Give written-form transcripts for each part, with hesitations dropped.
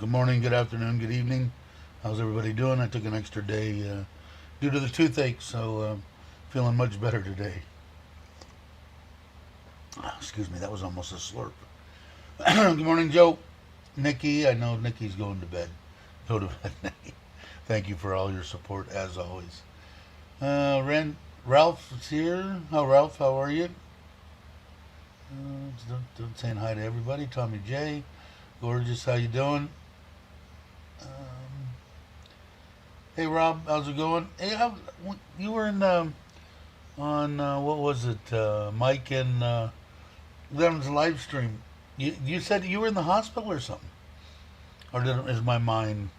Good morning, good afternoon, good evening. How's everybody doing? I took an extra day due to the toothache, so feeling much better today. Excuse me, that was almost a slurp. Good morning, Joe. Nikki, I know Nikki's going to bed. Go to bed, Nikki. Thank you for all your support, as always. Ralph is here. Ralph, how are you? Saying hi to everybody. Tommy J. Gorgeous, how you doing? Um, hey, Rob, how's it going? Hey, you were in on what was it? Mike and Leonard's live stream. You said you were in the hospital or something, or is my mind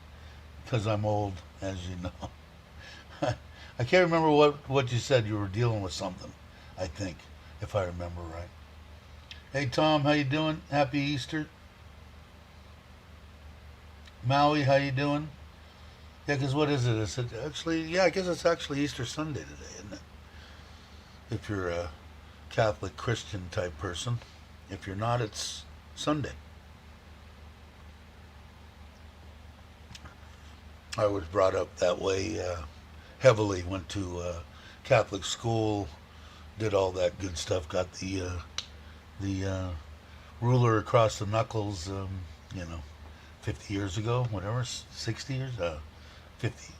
because I'm old, as you know? I can't remember what you said. You were dealing with something. I think, if I remember right. Hey, Tom, how you doing? Happy Easter. Maui, how you doing? Yeah, because what is it? Is it actually? Yeah, I guess it's actually Easter Sunday today, isn't it? If you're a Catholic Christian type person. If you're not, it's Sunday. I was brought up that way heavily. Went to Catholic school, did all that good stuff. Got the ruler across the knuckles. You know, 50 years ago, whatever, 60 years, 50,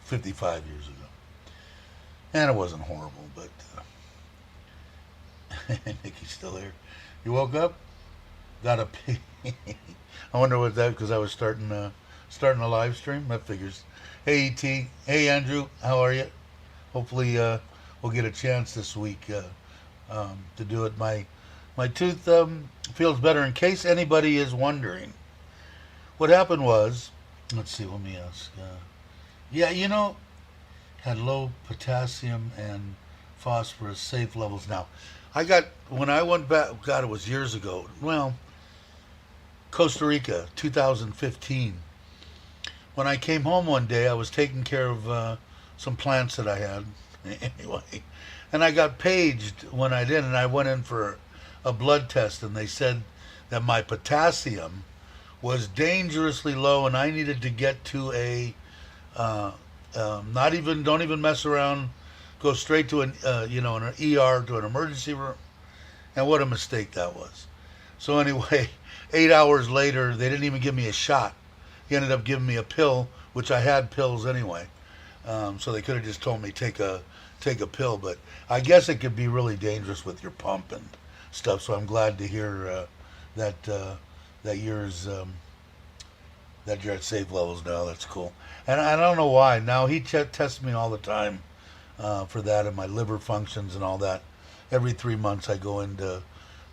55 years ago. And it wasn't horrible, but Nikki's still here. You woke up? Got a pee. I wonder what that, because I was starting a live stream. That figures. Hey, E.T. Hey, Andrew. How are you? Hopefully we'll get a chance this week to do it. My tooth feels better. In case anybody is wondering, what happened was, let's see, let me ask. Yeah, had low potassium and phosphorus safe levels. Now, when I went back, God, it was years ago. Well, Costa Rica, 2015. When I came home one day, I was taking care of some plants that I had. Anyway, and I got paged when I did, and I went in for a blood test, and they said that my potassium was dangerously low, and I needed to get to a don't even mess around, go straight to an ER, to an emergency room, and what a mistake that was. So anyway, 8 hours later, they didn't even give me a shot. He ended up giving me a pill, which I had pills anyway, so they could have just told me take a pill, but I guess it could be really dangerous with your pump and stuff. So I'm glad to hear that yours that you're at safe levels now. That's cool. And I don't know why. Now he tests me all the time for that, and my liver functions and all that. Every 3 months I go in to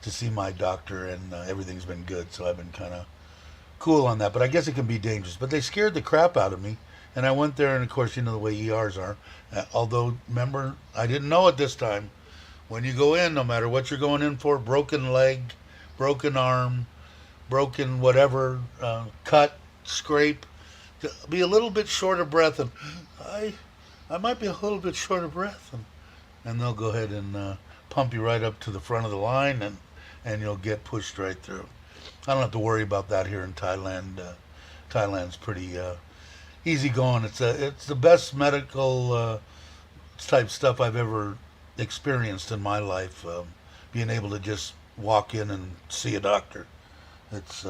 see my doctor, and everything's been good. So I've been kind of cool on that. But I guess it can be dangerous. But they scared the crap out of me, and I went there, and of course you know the way ERs are. Although remember, I didn't know it this time. When you go in, no matter what you're going in for, broken leg, broken arm, broken whatever, cut, scrape, to be a little bit short of breath, and I might be a little bit short of breath, and they'll go ahead and pump you right up to the front of the line, and you'll get pushed right through. I don't have to worry about that here in Thailand. Thailand's pretty easy going. It's the best medical type stuff I've ever experienced in my life. Being able to just walk in and see a doctor. It's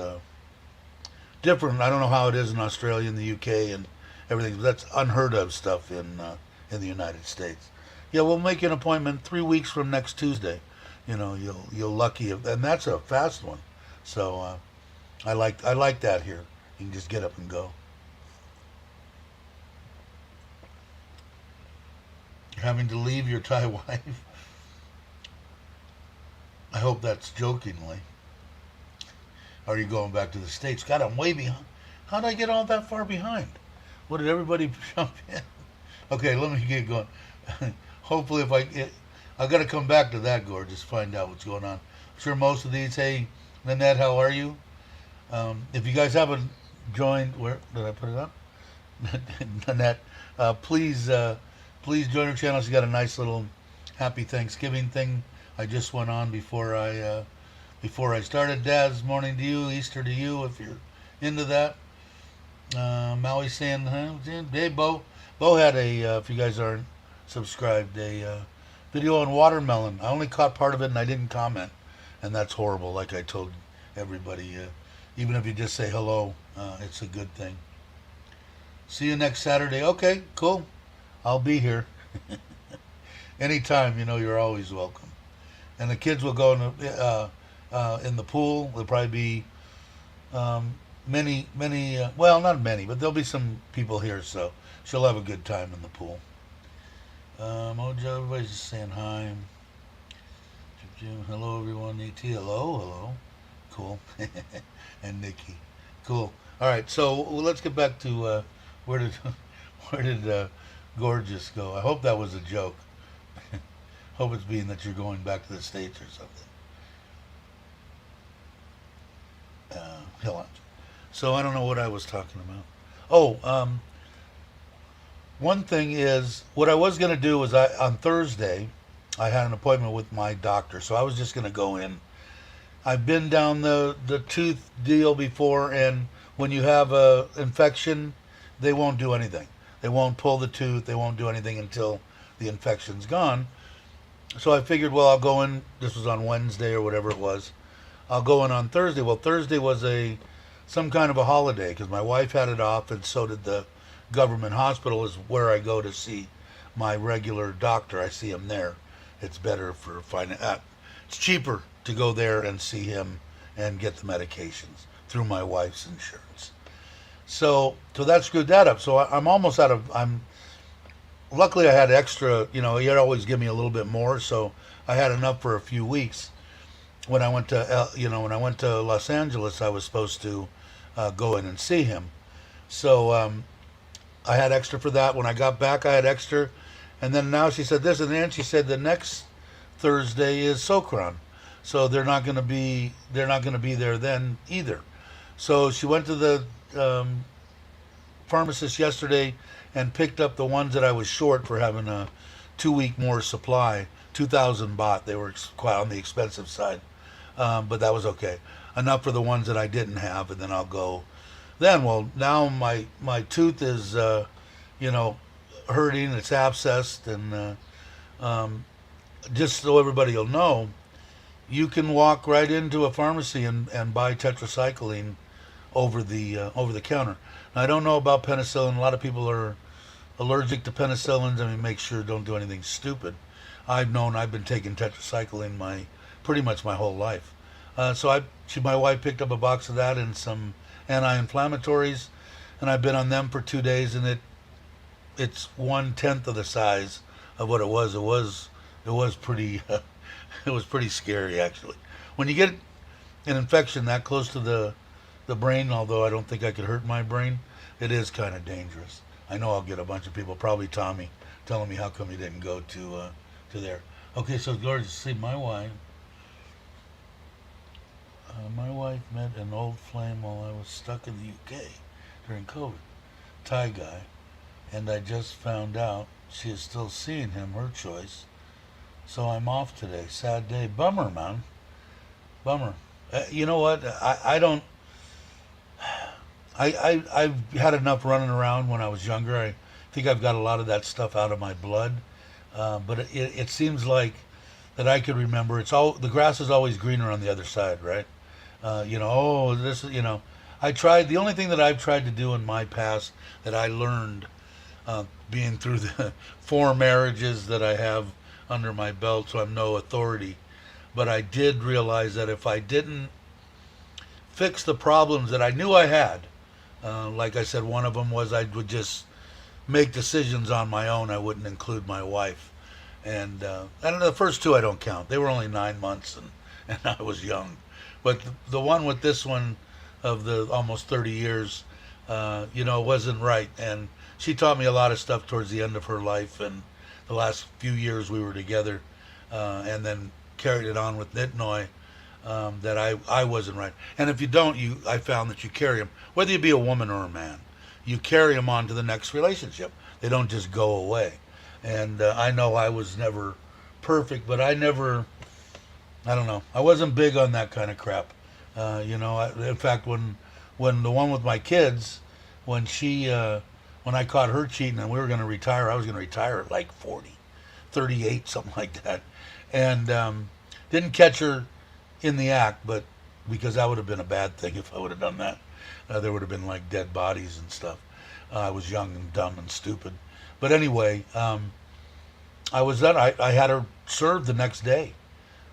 different. I don't know how it is in Australia and the UK and everything, but that's unheard of stuff in the United States. Yeah, we'll make an appointment 3 weeks from next Tuesday. You'll lucky, and that's a fast one. So I like that here. You can just get up and go. Having to leave your Thai wife. I hope that's jokingly. Are you going back to the States? God, I'm way behind. How did I get all that far behind? What, did everybody jump in? Okay, let me get going. Hopefully, I got to come back to that, gorgeous, find out what's going on. I'm sure most of these, hey, Nanette, how are you? If you guys haven't joined, where did I put it up? Nanette, please join her channel. She's got a nice little happy Thanksgiving thing I just went on before I started. Dad's morning to you, Easter to you, if you're into that. Maui saying, huh? Hey, Bo. Bo had a, if you guys aren't subscribed, a video on watermelon. I only caught part of it and I didn't comment. And that's horrible, like I told everybody. Even if you just say hello, it's a good thing. See you next Saturday. Okay, cool. I'll be here. Anytime, you're always welcome. And the kids will go in the pool. There'll probably be many, well, not many, but there'll be some people here, so she'll have a good time in the pool. Mojo, everybody's just saying hi. Hello, everyone. E.T., hello. Cool. And Nikki. Cool. All right, so let's get back to where did where did Gorgeous go? I hope that was a joke. Hope it's being that you're going back to the States or something. Hell on. So I don't know what I was talking about. Oh, one thing is, what I was going to do was on Thursday, I had an appointment with my doctor, so I was just going to go in. I've been down the tooth deal before, and when you have a infection, they won't do anything. They won't pull the tooth. They won't do anything until the infection's gone. So I figured, well, I'll go in. This was on Wednesday or whatever it was. I'll go in on Thursday. Well, Thursday was some kind of a holiday because my wife had it off, and so did the government hospital, is where I go to see my regular doctor. I see him there. It's better for it's cheaper to go there and see him and get the medications through my wife's insurance. So that screwed that up. So I'm almost out of. Luckily I had extra. He'd always give me a little bit more, so I had enough for a few weeks. When I went to Los Angeles, I was supposed to go in and see him. So I had extra for that. When I got back, I had extra, and then now she said this, and then she said the next Thursday is Sokran, so they're not going to be there then either. So she went to the pharmacist yesterday and picked up the ones that I was short for having a 2 week more supply. 2,000 baht. They were quite on the expensive side, but that was okay. Enough for the ones that I didn't have, and then I'll go. Then, well, now my tooth is hurting. It's abscessed, and just so everybody will know, you can walk right into a pharmacy and buy tetracycline over the counter. Now, I don't know about penicillin. A lot of people are allergic to penicillins. I mean, make sure don't do anything stupid. I've been taking tetracycline pretty much my whole life. So my wife picked up a box of that and some anti-inflammatories, and I've been on them for 2 days, and it's 1/10 of the size of what it was. It was pretty it was pretty scary, actually. When you get an infection that close to the brain, although I don't think I could hurt my brain, it is kind of dangerous. I know I'll get a bunch of people, probably Tommy, telling me how come he didn't go to there. Okay, so George, see, my wife met an old flame while I was stuck in the UK during COVID, Thai guy, and I just found out she is still seeing him, her choice. So I'm off today. Sad day. Bummer, man. Bummer. You know what? I don't. I've had enough running around when I was younger. I think I've got a lot of that stuff out of my blood. But it seems like that I could remember. The grass is always greener on the other side, right? The only thing that I've tried to do in my past that I learned, being through the 4 marriages that I have under my belt, so I'm no authority. But I did realize that if I didn't fix the problems that I knew I had, like I said, one of them was I would just make decisions on my own. I wouldn't include my wife. And the first 2 I don't count. They were only 9 months, and I was young. But the one with this one of the almost 30 years, wasn't right. And she taught me a lot of stuff towards the end of her life, and the last few years we were together, and then carried it on with Nitnoy, that I wasn't right. And if you don't, I found that you carry them, whether you be a woman or a man, you carry them on to the next relationship. They don't just go away. And I know I was never perfect, but I don't know. I wasn't big on that kind of crap. In fact, when the one with my kids, when when I caught her cheating and we were going to retire. I was going to retire at like 40, 38, something like that, and didn't catch her in the act, but because that would have been a bad thing if I would have done that. There would have been like dead bodies and stuff. I was young and dumb and stupid. But anyway, I was done. I had her served the next day.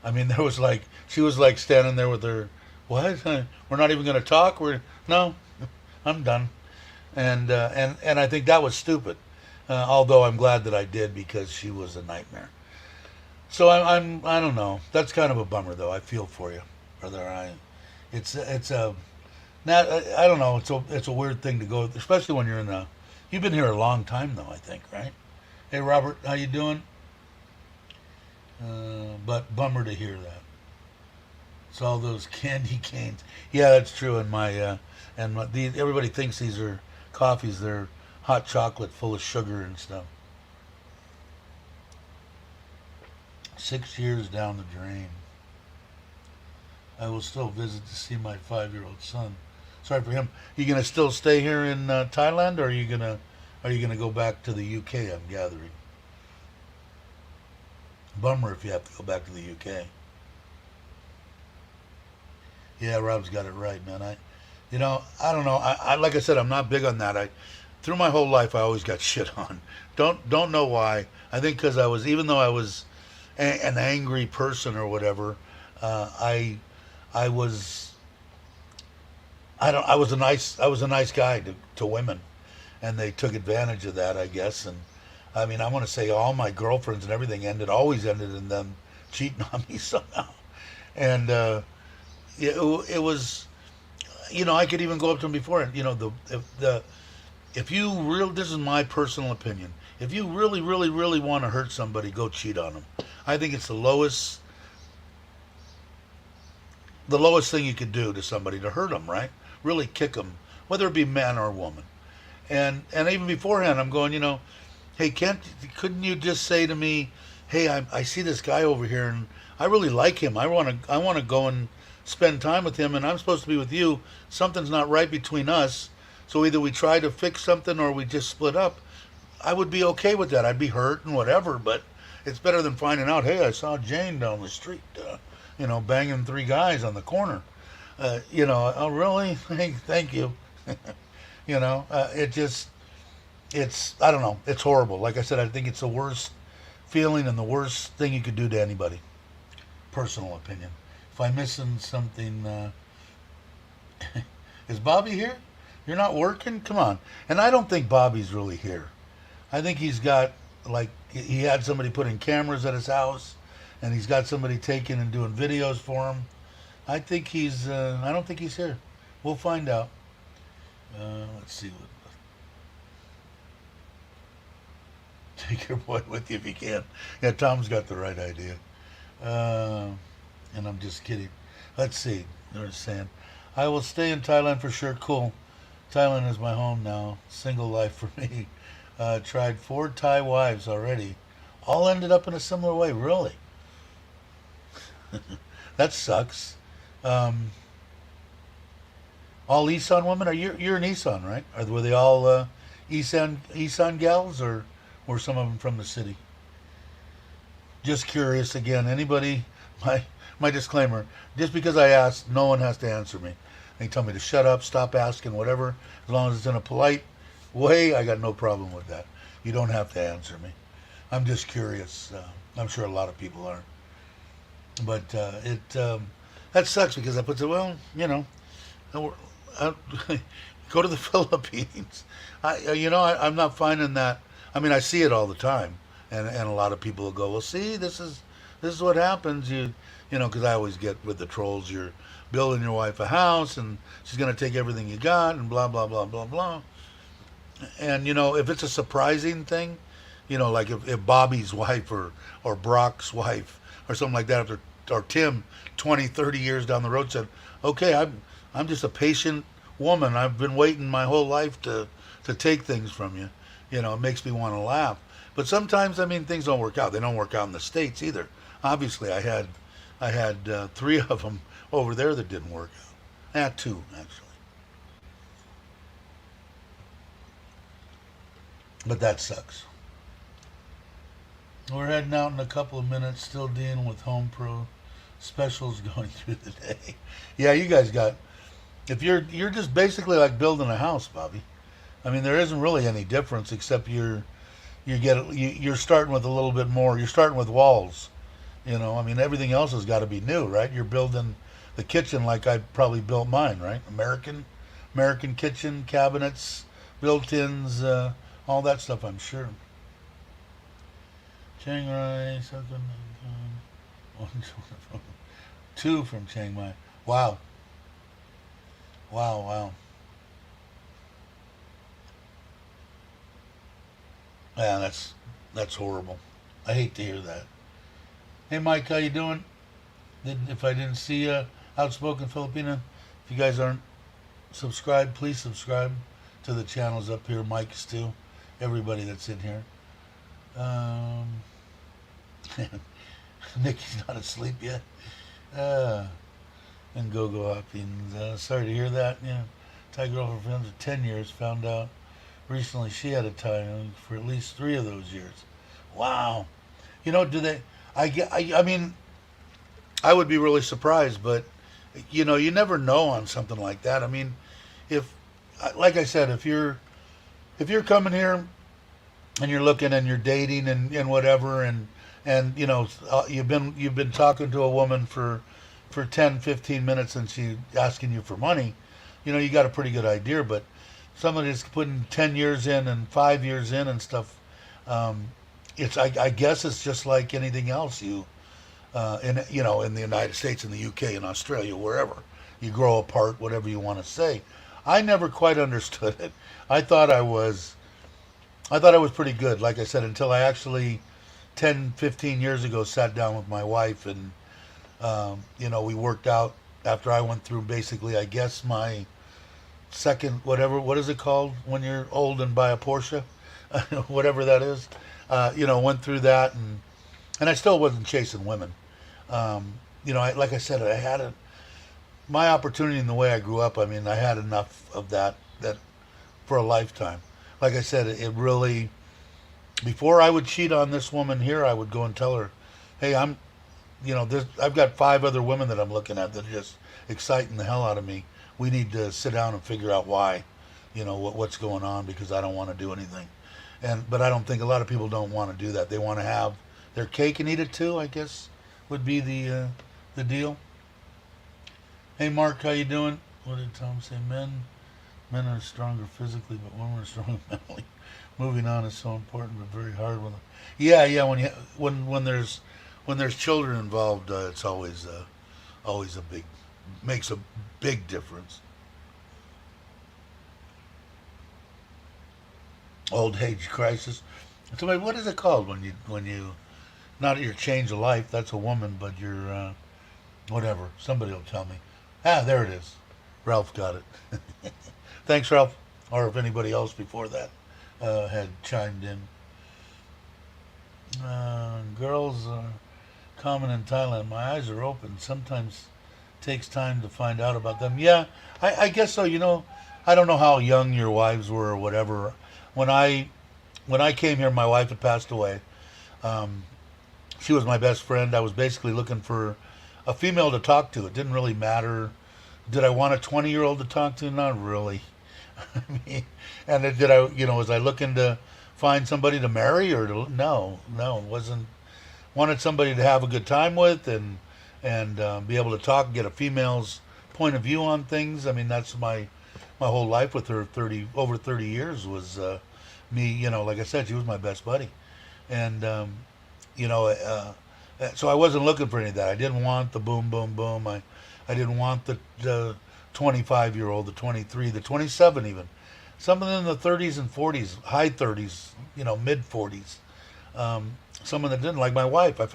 I mean, there was like she was like standing there with her. What? We're not even going to talk. We're no. I'm done. And I think that was stupid. Although I'm glad that I did because she was a nightmare. So I don't know. That's kind of a bummer though. I feel for you, brother. It's a now I don't know. It's a weird thing to go, especially when you're in the. You've been here a long time though. I think, right? Hey Robert, how you doing? But bummer to hear that. It's all those candy canes. Yeah, that's true. Everybody thinks these are coffees. They're hot chocolate full of sugar and stuff. 6 years down the drain. I will still visit to see my 5-year-old son. Sorry for him. You gonna still stay here in Thailand, or are you gonna go back to the UK? I'm gathering. Bummer if you have to go back to the UK. Yeah, Rob's got it right, man. I don't know. I like I said, I'm not big on that. Through my whole life, I always got shit on. Don't know why. I think because even though I was an angry person or whatever, I was, I was a nice guy to women, and they took advantage of that, I guess. And I mean, I want to say all my girlfriends and everything always ended in them cheating on me somehow. And it was, I could even go up to them before, and if you real, this is my personal opinion. If you really, really, really want to hurt somebody, go cheat on them. I think it's the lowest thing you could do to somebody to hurt them, right? Really kick them, whether it be man or woman. And even beforehand, I'm going, hey, couldn't you just say to me, hey, I see this guy over here, and I really like him. I want to go and spend time with him, and I'm supposed to be with you. Something's not right between us, so either we try to fix something or we just split up. I would be okay with that. I'd be hurt and whatever, but it's better than finding out, hey, I saw Jane down the street, banging 3 guys on the corner. Oh, really? Thank you. I don't know. It's horrible. Like I said, I think it's the worst feeling and the worst thing you could do to anybody. Personal opinion. If I'm missing something, is Bobby here? You're not working? Come on. And I don't think Bobby's really here. I think he's got, he had somebody putting cameras at his house, and he's got somebody taking and doing videos for him. I don't think he's here. We'll find out. Let's see. Take your boy with you if you can. Yeah, Tom's got the right idea. And I'm just kidding. Let's see. They're saying, I will stay in Thailand for sure. Cool. Thailand is my home now. Single life for me. Tried 4 Thai wives already. All ended up in a similar way. Really? That sucks. All Isan women? You're an Isan, right? Were they all Isan gals, or were some of them from the city? Just curious again. Anybody? My disclaimer. Just because I asked, no one has to answer me. They tell me to shut up, stop asking, whatever. As long as it's in a polite way, I got no problem with that. You don't have to answer me. I'm just curious. I'm sure a lot of people are. But that sucks because I put well, go to the Philippines. I'm not finding that. I mean, I see it all the time, and a lot of people will go, well, see, this is what happens. Because I always get with the trolls. You're building your wife a house, and she's going to take everything you got, and blah blah blah blah blah. And if it's a surprising thing, like if Bobby's wife or Brock's wife or something like that, or Tim 20, 30 years down the road said, okay, I'm just a patient woman. I've been waiting my whole life to take things from you. It makes me want to laugh. But sometimes, things don't work out. They don't work out in the States either. Obviously, I had 3 of them over there that didn't work out. 2, actually. But that sucks. We're heading out in a couple of minutes, still dealing with Home Pro specials going through the day. Yeah, you guys got. If you're just basically like building a house, Bobby. I mean, there isn't really any difference except you're starting with a little bit more. You're starting with walls. I mean, everything else has got to be new, right? You're building the kitchen like I probably built mine, right? American kitchen cabinets, built-ins, all that stuff. I'm sure. Chiang Rai, one, two from Chiang Mai. Wow, wow. Yeah, that's horrible. I hate to hear that. Hey, Mike, how you doing? If I didn't see you, Outspoken Filipina, if you guys aren't subscribed, please subscribe to the channels up here. Mike's too. Everybody that's in here. Um, Nikki's not asleep yet. Uh, and Go Hopkins. Sorry to hear that. Yeah, Thai girl for friends for 10 years. Found out recently she had a Thai for at least 3 of those years. Wow. Do they? I mean, I would be really surprised, but you never know on something like that. I mean, if, like I said, if you're coming here and you're looking and you're dating and whatever and you've been talking to a woman for 10, 15 minutes and she's asking you for money, you got a pretty good idea. But somebody that's putting 10 years in and 5 years in and stuff, I guess it's just like anything else. In the United States, in the UK, in Australia, wherever you grow apart, whatever you want to say. I never quite understood it. I thought I was pretty good, like I said, until I actually 10, 15 years ago sat down with my wife and we worked out after I went through basically, I guess, my second, what is it called when you're old and buy a Porsche, whatever that is. Went through that and I still wasn't chasing women. Like I said, I had my opportunity in the way I grew up. I mean, I had enough of that for a lifetime. Like I said, it really, before I would cheat on this woman here, I would go and tell her, hey, I've got 5 other women that I'm looking at that are just exciting the hell out of me. We need to sit down and figure out why, what's going on, because I don't want to do anything. But I don't think a lot of people don't want to do that. They want to have their cake and eat it too, I guess, would be the deal. Hey, Mark, how you doing? What did Tom say? Men are stronger physically, but women are stronger mentally. Moving on is so important, but very hard with them. Yeah. When there's children involved, it's always makes a big difference. Old age crisis. Somebody, what is it called when you not your change of life? That's a woman, but you're whatever. Somebody will tell me. There it is. Ralph got it. Thanks, Ralph. Or if anybody else before that had chimed in. Girls are common in Thailand. My eyes are open. Sometimes takes time to find out about them. Yeah, I guess so. I don't know how young your wives were or whatever. When I came here, my wife had passed away. Um, she was my best friend. I was basically looking for a female to talk to. It didn't really matter. Did I want a 20-year-old to talk to? Not really. I mean, and did I, was I looking to find somebody to marry or to, no, it wasn't. Wanted somebody to have a good time with and be able to talk and get a female's point of view on things. I mean, that's my whole life with her. Over 30 years was me. Like I said, she was my best buddy, and you know, so I wasn't looking for any of that. I didn't want the boom, boom, boom. I didn't want the 25-year-old, the 23, the 27 even. Some of them in the 30s and 40s, high 30s, mid 40s. Someone that didn't, like my wife. I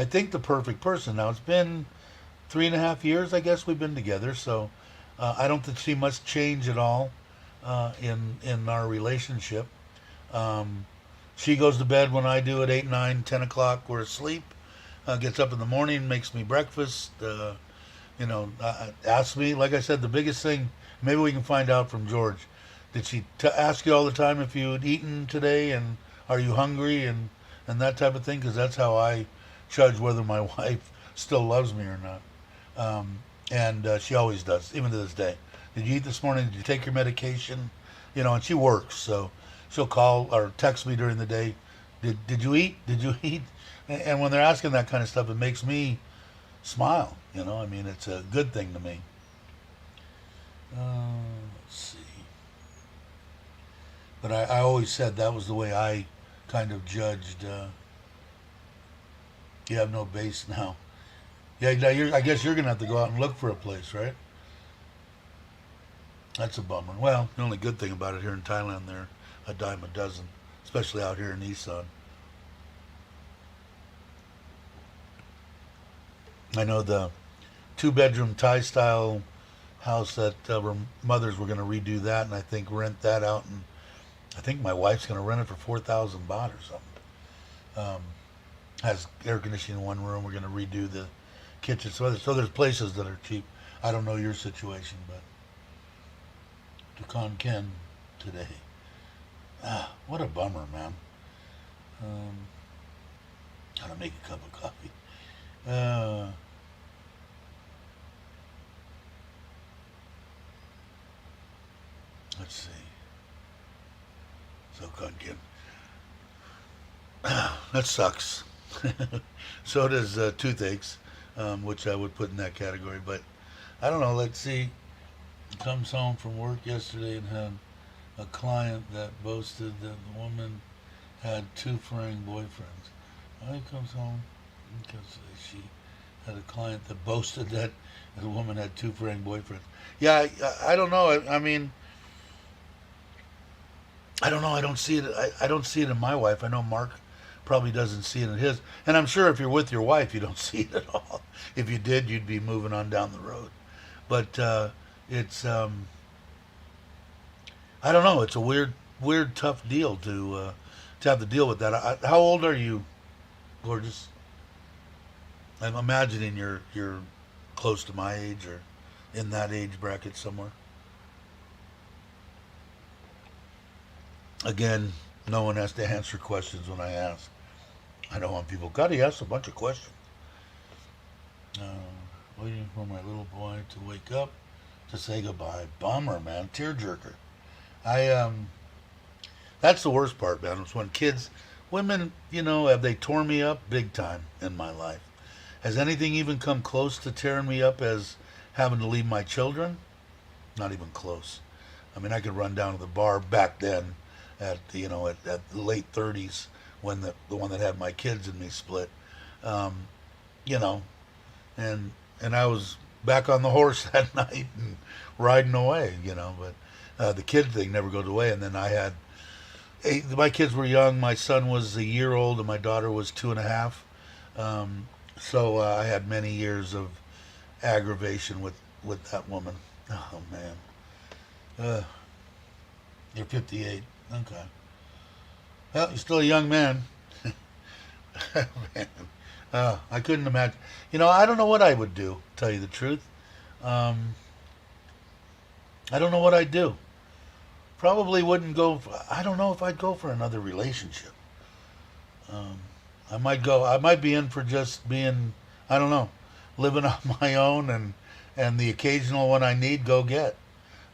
think the perfect person. Now it's been 3.5 years, I guess we've been together. So I don't see much change at all in our relationship. She goes to bed when I do at 8, 9, 10 o'clock. We're asleep. Gets up in the morning, makes me breakfast. Asks me, like I said, the biggest thing, maybe we can find out from George. Did she ask you all the time if you had eaten today and are you hungry and that type of thing? Because that's how I judge whether my wife still loves me or not. And she always does, even to this day. Did you eat this morning? Did you take your medication? You know, and she works, so she'll call or text me during the day. Did you eat? Did you eat? And when they're asking that kind of stuff, it makes me smile. You know, I mean, it's a good thing to me. Let's see. But I always said that was the way I kind of judged. You have no base now. Yeah, now I guess you're gonna have to go out and look for a place, right? That's a bummer. Well, the only good thing about it here in Thailand, they're a dime a dozen, especially out here in Isan. I know the two-bedroom Thai style house that mothers were going to redo that, and I think rent that out, and I think my wife's going to rent it for 4,000 baht or something. Has air conditioning in one room. We're going to redo the kitchen. So there's places that are cheap. I don't know your situation, but Dukan Ken today. What a bummer, man. Um, Gotta make a cup of coffee. Uh, let's see. So Ken. That sucks. So does toothaches, which I would put in that category. But I don't know. Let's see. Comes home from work yesterday and had a client that boasted that the woman had two fraying boyfriends. He comes home because she had a client that boasted that the woman had two fraying boyfriends. Yeah, I don't know. I mean, I don't know. I don't see it. I don't see it in my wife. I know Mark probably doesn't see it in his. And I'm sure if you're with your wife, you don't see it at all. If you did, you'd be moving on down the road. But it's I don't know. It's a weird, tough deal to have to deal with that. How old are you, gorgeous? I'm imagining you're close to my age or in that age bracket somewhere. Again, no one has to answer questions when I ask. I don't want people. God, he asks a bunch of questions. Waiting for my little boy to wake up to say goodbye. Bummer, man. Tearjerker. I. That's the worst part, man. It's when kids, women, have they torn me up big time in my life. Has anything even come close to tearing me up as having to leave my children? Not even close. I mean, I could run down to the bar back then at the late 30s when the one that had my kids and me split. Um, you know, and I was back on the horse that night and riding away, but the kid thing never goes away. And then I had my kids were young. My son was a year old and my daughter was 2.5. So I had many years of aggravation with that woman. Oh man, you're 58. Okay. Well, you're still a young man. Man. I couldn't imagine. I don't know what I would do. Tell you the truth, um, I don't know what I'd do. Probably wouldn't go. I don't know if I'd go for another relationship. Um, I might go. I might be in for just being. I don't know, living on my own and the occasional one I need go get.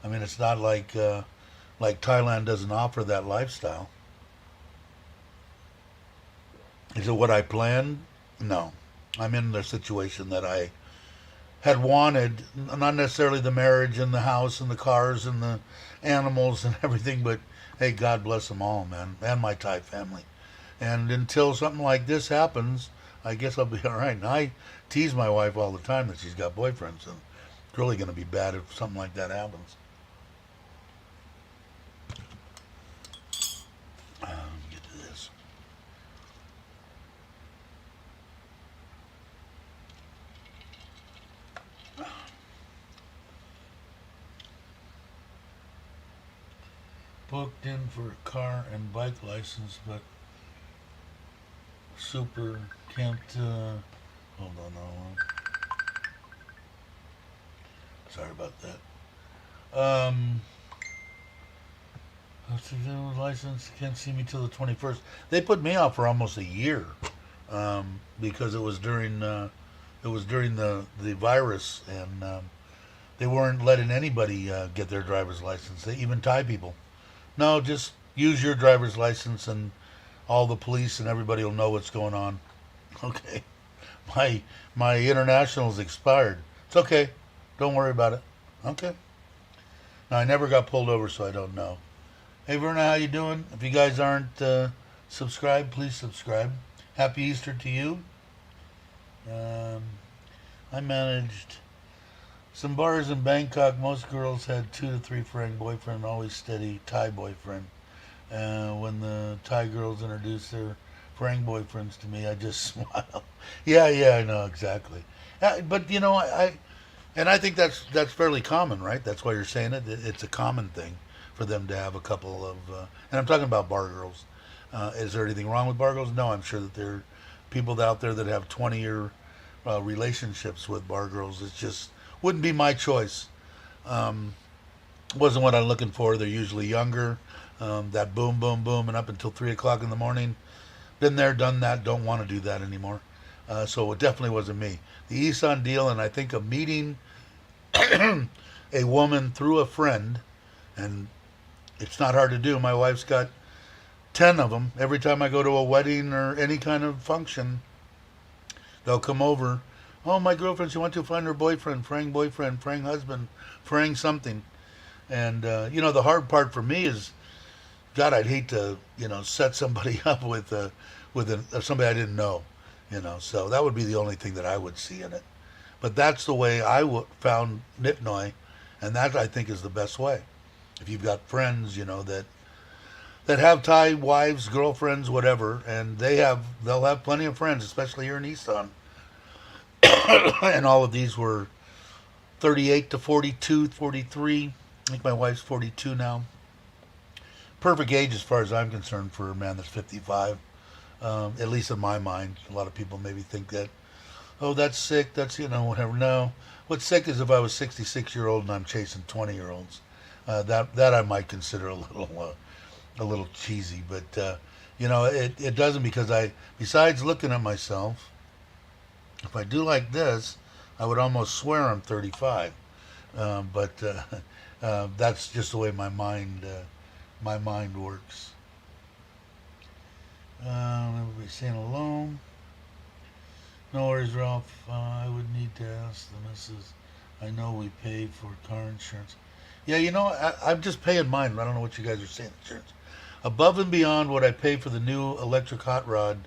I mean, it's not like Thailand doesn't offer that lifestyle. Is it what I planned? No. I'm in the situation that I had wanted, not necessarily the marriage and the house and the cars and the animals and everything, but hey, God bless them all, man, and my Thai family. And until something like this happens, I guess I'll be all right. And I tease my wife all the time that she's got boyfriends, and it's really going to be bad if something like that happens. Get to this. Booked in for a car and bike license, but super can't. Hold on, sorry about that. What's the license? Can't see me till the 21st. They put me off for almost a year because it was during the virus, and they weren't letting anybody get their driver's license. They even Thai people. No, just use your driver's license, and all the police and everybody will know what's going on. Okay, my international's expired. It's okay. Don't worry about it. Okay. Now I never got pulled over, so I don't know. Hey Verna, how you doing? If you guys aren't subscribed, please subscribe. Happy Easter to you. I managed some bars in Bangkok. Most girls had 2 to 3 franc boyfriend, always steady Thai boyfriend. When the Thai girls introduced their franc boyfriends to me, I just smiled. Yeah, I know exactly. But you know, I think that's fairly common, right? That's why you're saying it. It's a common thing for them to have a couple of, and I'm talking about bar girls. Is there anything wrong with bar girls? No, I'm sure that there are people out there that have 20-year relationships with bar girls. It just wouldn't be my choice. Wasn't what I'm looking for. They're usually younger. That boom, boom, boom, and up until 3 o'clock in the morning. Been there, done that. Don't want to do that anymore. So it definitely wasn't me. The Isan deal, and I think of meeting a woman through a friend, and it's not hard to do. My wife's got 10 of them. Every time I go to a wedding or any kind of function, they'll come over. Oh, my girlfriend, she wants to find her boyfriend, Frank husband, Frank something. And, the hard part for me is, God, I'd hate to, set somebody up with somebody I didn't know, So that would be the only thing that I would see in it. But that's the way I found Nitnoy, and that, I think, is the best way. If you've got friends, that have Thai wives, girlfriends, whatever, and they'll have plenty of friends, especially here in Isan. And all of these were 38 to 42, 43. I think my wife's 42 now. Perfect age as far as I'm concerned for a man that's 55. At least in my mind. A lot of people maybe think that, oh, that's sick, that's, whatever. No. What's sick is if I was 66-year-old and I'm chasing 20-year-olds. That I might consider a little cheesy, but it doesn't, because besides looking at myself, if I do like this, I would almost swear I'm 35, but that's just the way my mind works. Everybody saying hello. No worries, Ralph. I would need to ask the missus. I know we pay for car insurance. Yeah, I'm just paying mine. I don't know what you guys are saying. Insurance. Above and beyond what I pay for the new electric hot rod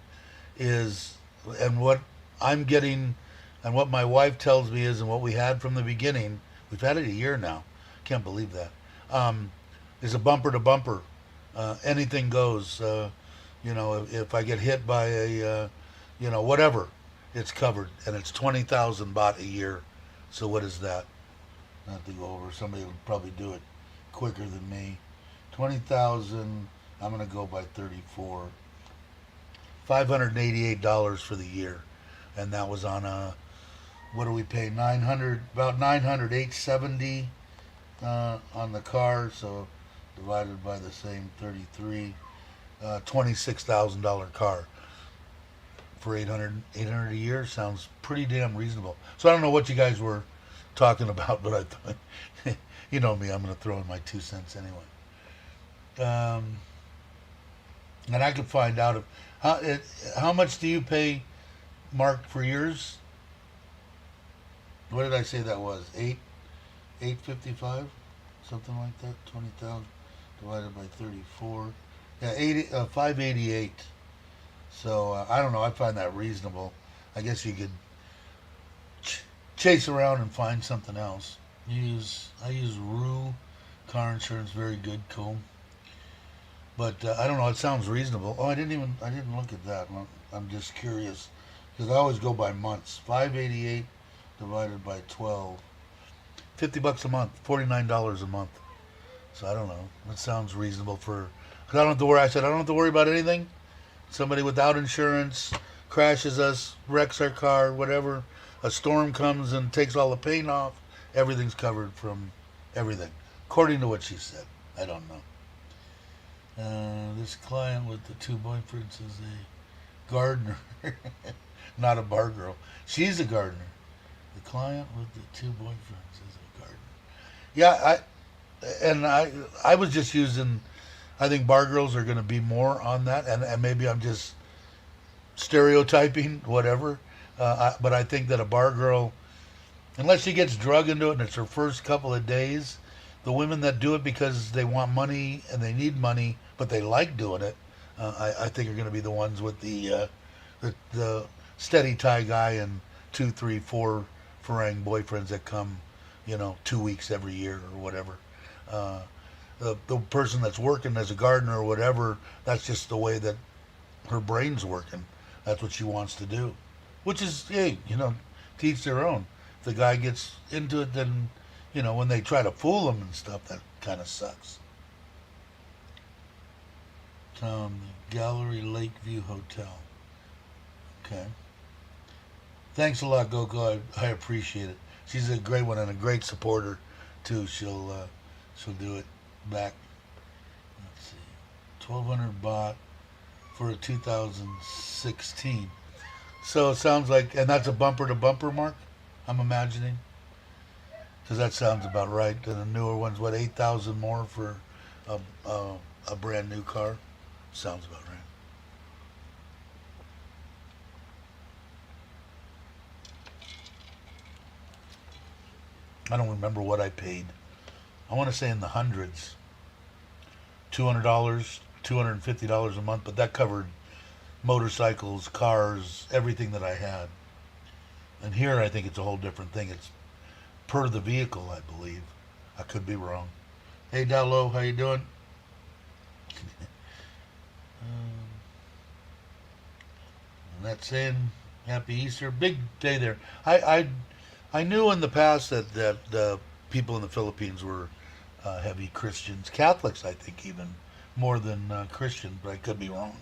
is, and what I'm getting, and what my wife tells me is, and what we had from the beginning, we've had it a year now. Can't believe that. Is a bumper to bumper. Anything goes. If I get hit by a, whatever, it's covered, and it's 20,000 baht a year. So what is that? Not to go over. Somebody would probably do it quicker than me. 20,000. I'm gonna go by 34. $588 for the year, and that was on a. What do we pay? 900. About 900. 870 on the car. So divided by the same 33. $26,000 car for 800 a year sounds pretty damn reasonable. So I don't know what you guys were talking about, but I thought, you know me, I'm going to throw in my 2 cents anyway. And I could find out how much do you pay, Mark, for yours? What did I say that was? 855, something like that. 20,000 divided by 34. Yeah, 588. So I don't know. I find that reasonable. I guess you could chase around and find something else. I use Rue car insurance, very good, cool. But I don't know. It sounds reasonable. Oh, I didn't look at that. I'm just curious because I always go by months. 588 divided by 12. $50 a month. $49 a month. So I don't know. That sounds reasonable for. Cause I don't have to worry. I said I don't have to worry about anything. Somebody without insurance crashes us, wrecks our car, whatever. A storm comes and takes all the paint off. Everything's covered from everything, according to what she said. I don't know. This client with the two boyfriends is a gardener, not a bar girl. She's a gardener. The client with the two boyfriends is a gardener. Yeah, I was just using. I think bar girls are going to be more on that, and maybe I'm just stereotyping, whatever. But I think that a bar girl, unless she gets drug into it and it's her first couple of days, the women that do it because they want money and they need money, but they like doing it, I think are going to be the ones with the steady tie guy and two, three, four Farang boyfriends that come, 2 weeks every year or whatever. Uh, the person that's working as a gardener or whatever, that's just the way that her brain's working. That's what she wants to do, which is, hey, to each their own. If the guy gets into it, then, when they try to fool him and stuff, that kind of sucks. The Gallery Lakeview Hotel. Okay. Thanks a lot, Gogo. I appreciate it. She's a great one and a great supporter too. She'll do it back. Let's see, 1,200 baht for a 2016. So it sounds like, and that's a bumper to bumper mark. I'm imagining, because that sounds about right. And the newer one's what, 8,000 more for a brand new car. Sounds about right. I don't remember what I paid. I want to say in the hundreds. $200, $250 a month, but that covered motorcycles, cars, everything that I had. And here I think it's a whole different thing. It's per the vehicle, I believe. I could be wrong. Hey, Dallo, how you doing? And that's saying Happy Easter. Big day there. I knew in the past that the people in the Philippines were heavy Christians, Catholics, I think, even more than Christians, but I could be wrong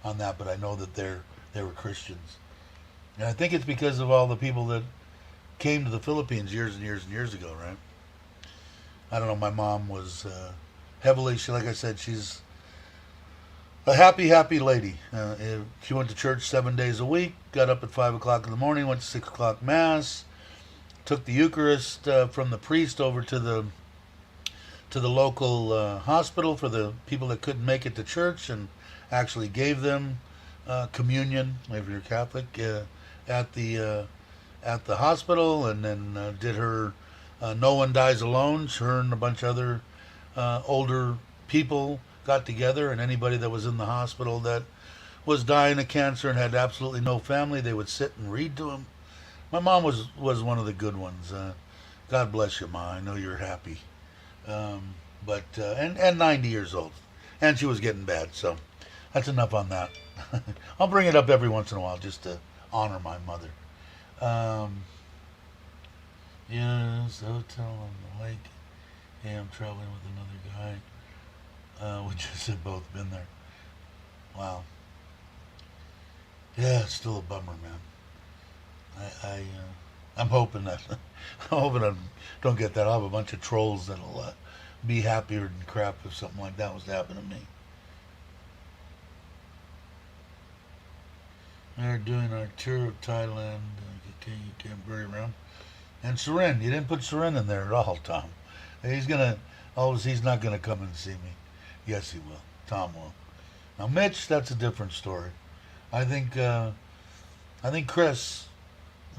on that. But I know that they were Christians, and I think it's because of all the people that came to the Philippines years and years and years ago, right? I don't know. My mom was heavily. Like I said, she's a happy lady. She went to church 7 days a week. Got up at 5 o'clock in the morning. Went to 6 o'clock mass. Took the Eucharist from the priest over to the local hospital for the people that couldn't make it to church, and actually gave them communion, if you're Catholic, at the hospital, and then did her No One Dies Alone. Her and a bunch of other older people got together, and anybody that was in the hospital that was dying of cancer and had absolutely no family, they would sit and read to them. My mom was one of the good ones. God bless you, Ma. I know you're happy. But and 90 years old, and she was getting bad. So that's enough on that. I'll bring it up every once in a while just to honor my mother. Yes, the hotel on the lake. Hey, I'm traveling with another guy. We just have both been there. Wow. Yeah, it's still a bummer, man. I'm hoping that I'm hoping I don't get that. I'll have a bunch of trolls that'll be happier than crap if something like that was to happen to me. We're doing our tour of Thailand. Okay, you can't bury around. And Seren, you didn't put Seren in there at all, Tom. He's not gonna come and see me. Yes, he will. Tom will. Now, Mitch, that's a different story. I think Chris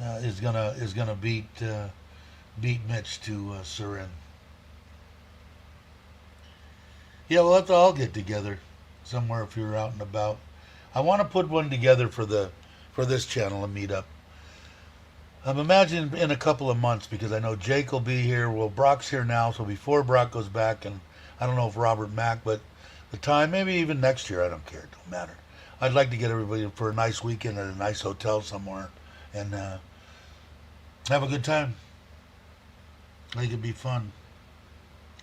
is gonna beat Mitch to Seren. Yeah, we'll have to all get together somewhere if you're out and about. I want to put one together for this channel, a meetup. I'm imagining in a couple of months, because I know Jake will be here. Well, Brock's here now, so before Brock goes back, and I don't know if Robert Mack, but the time, maybe even next year, I don't care. It don't matter. I'd like to get everybody for a nice weekend at a nice hotel somewhere and have a good time. I think it'd be fun.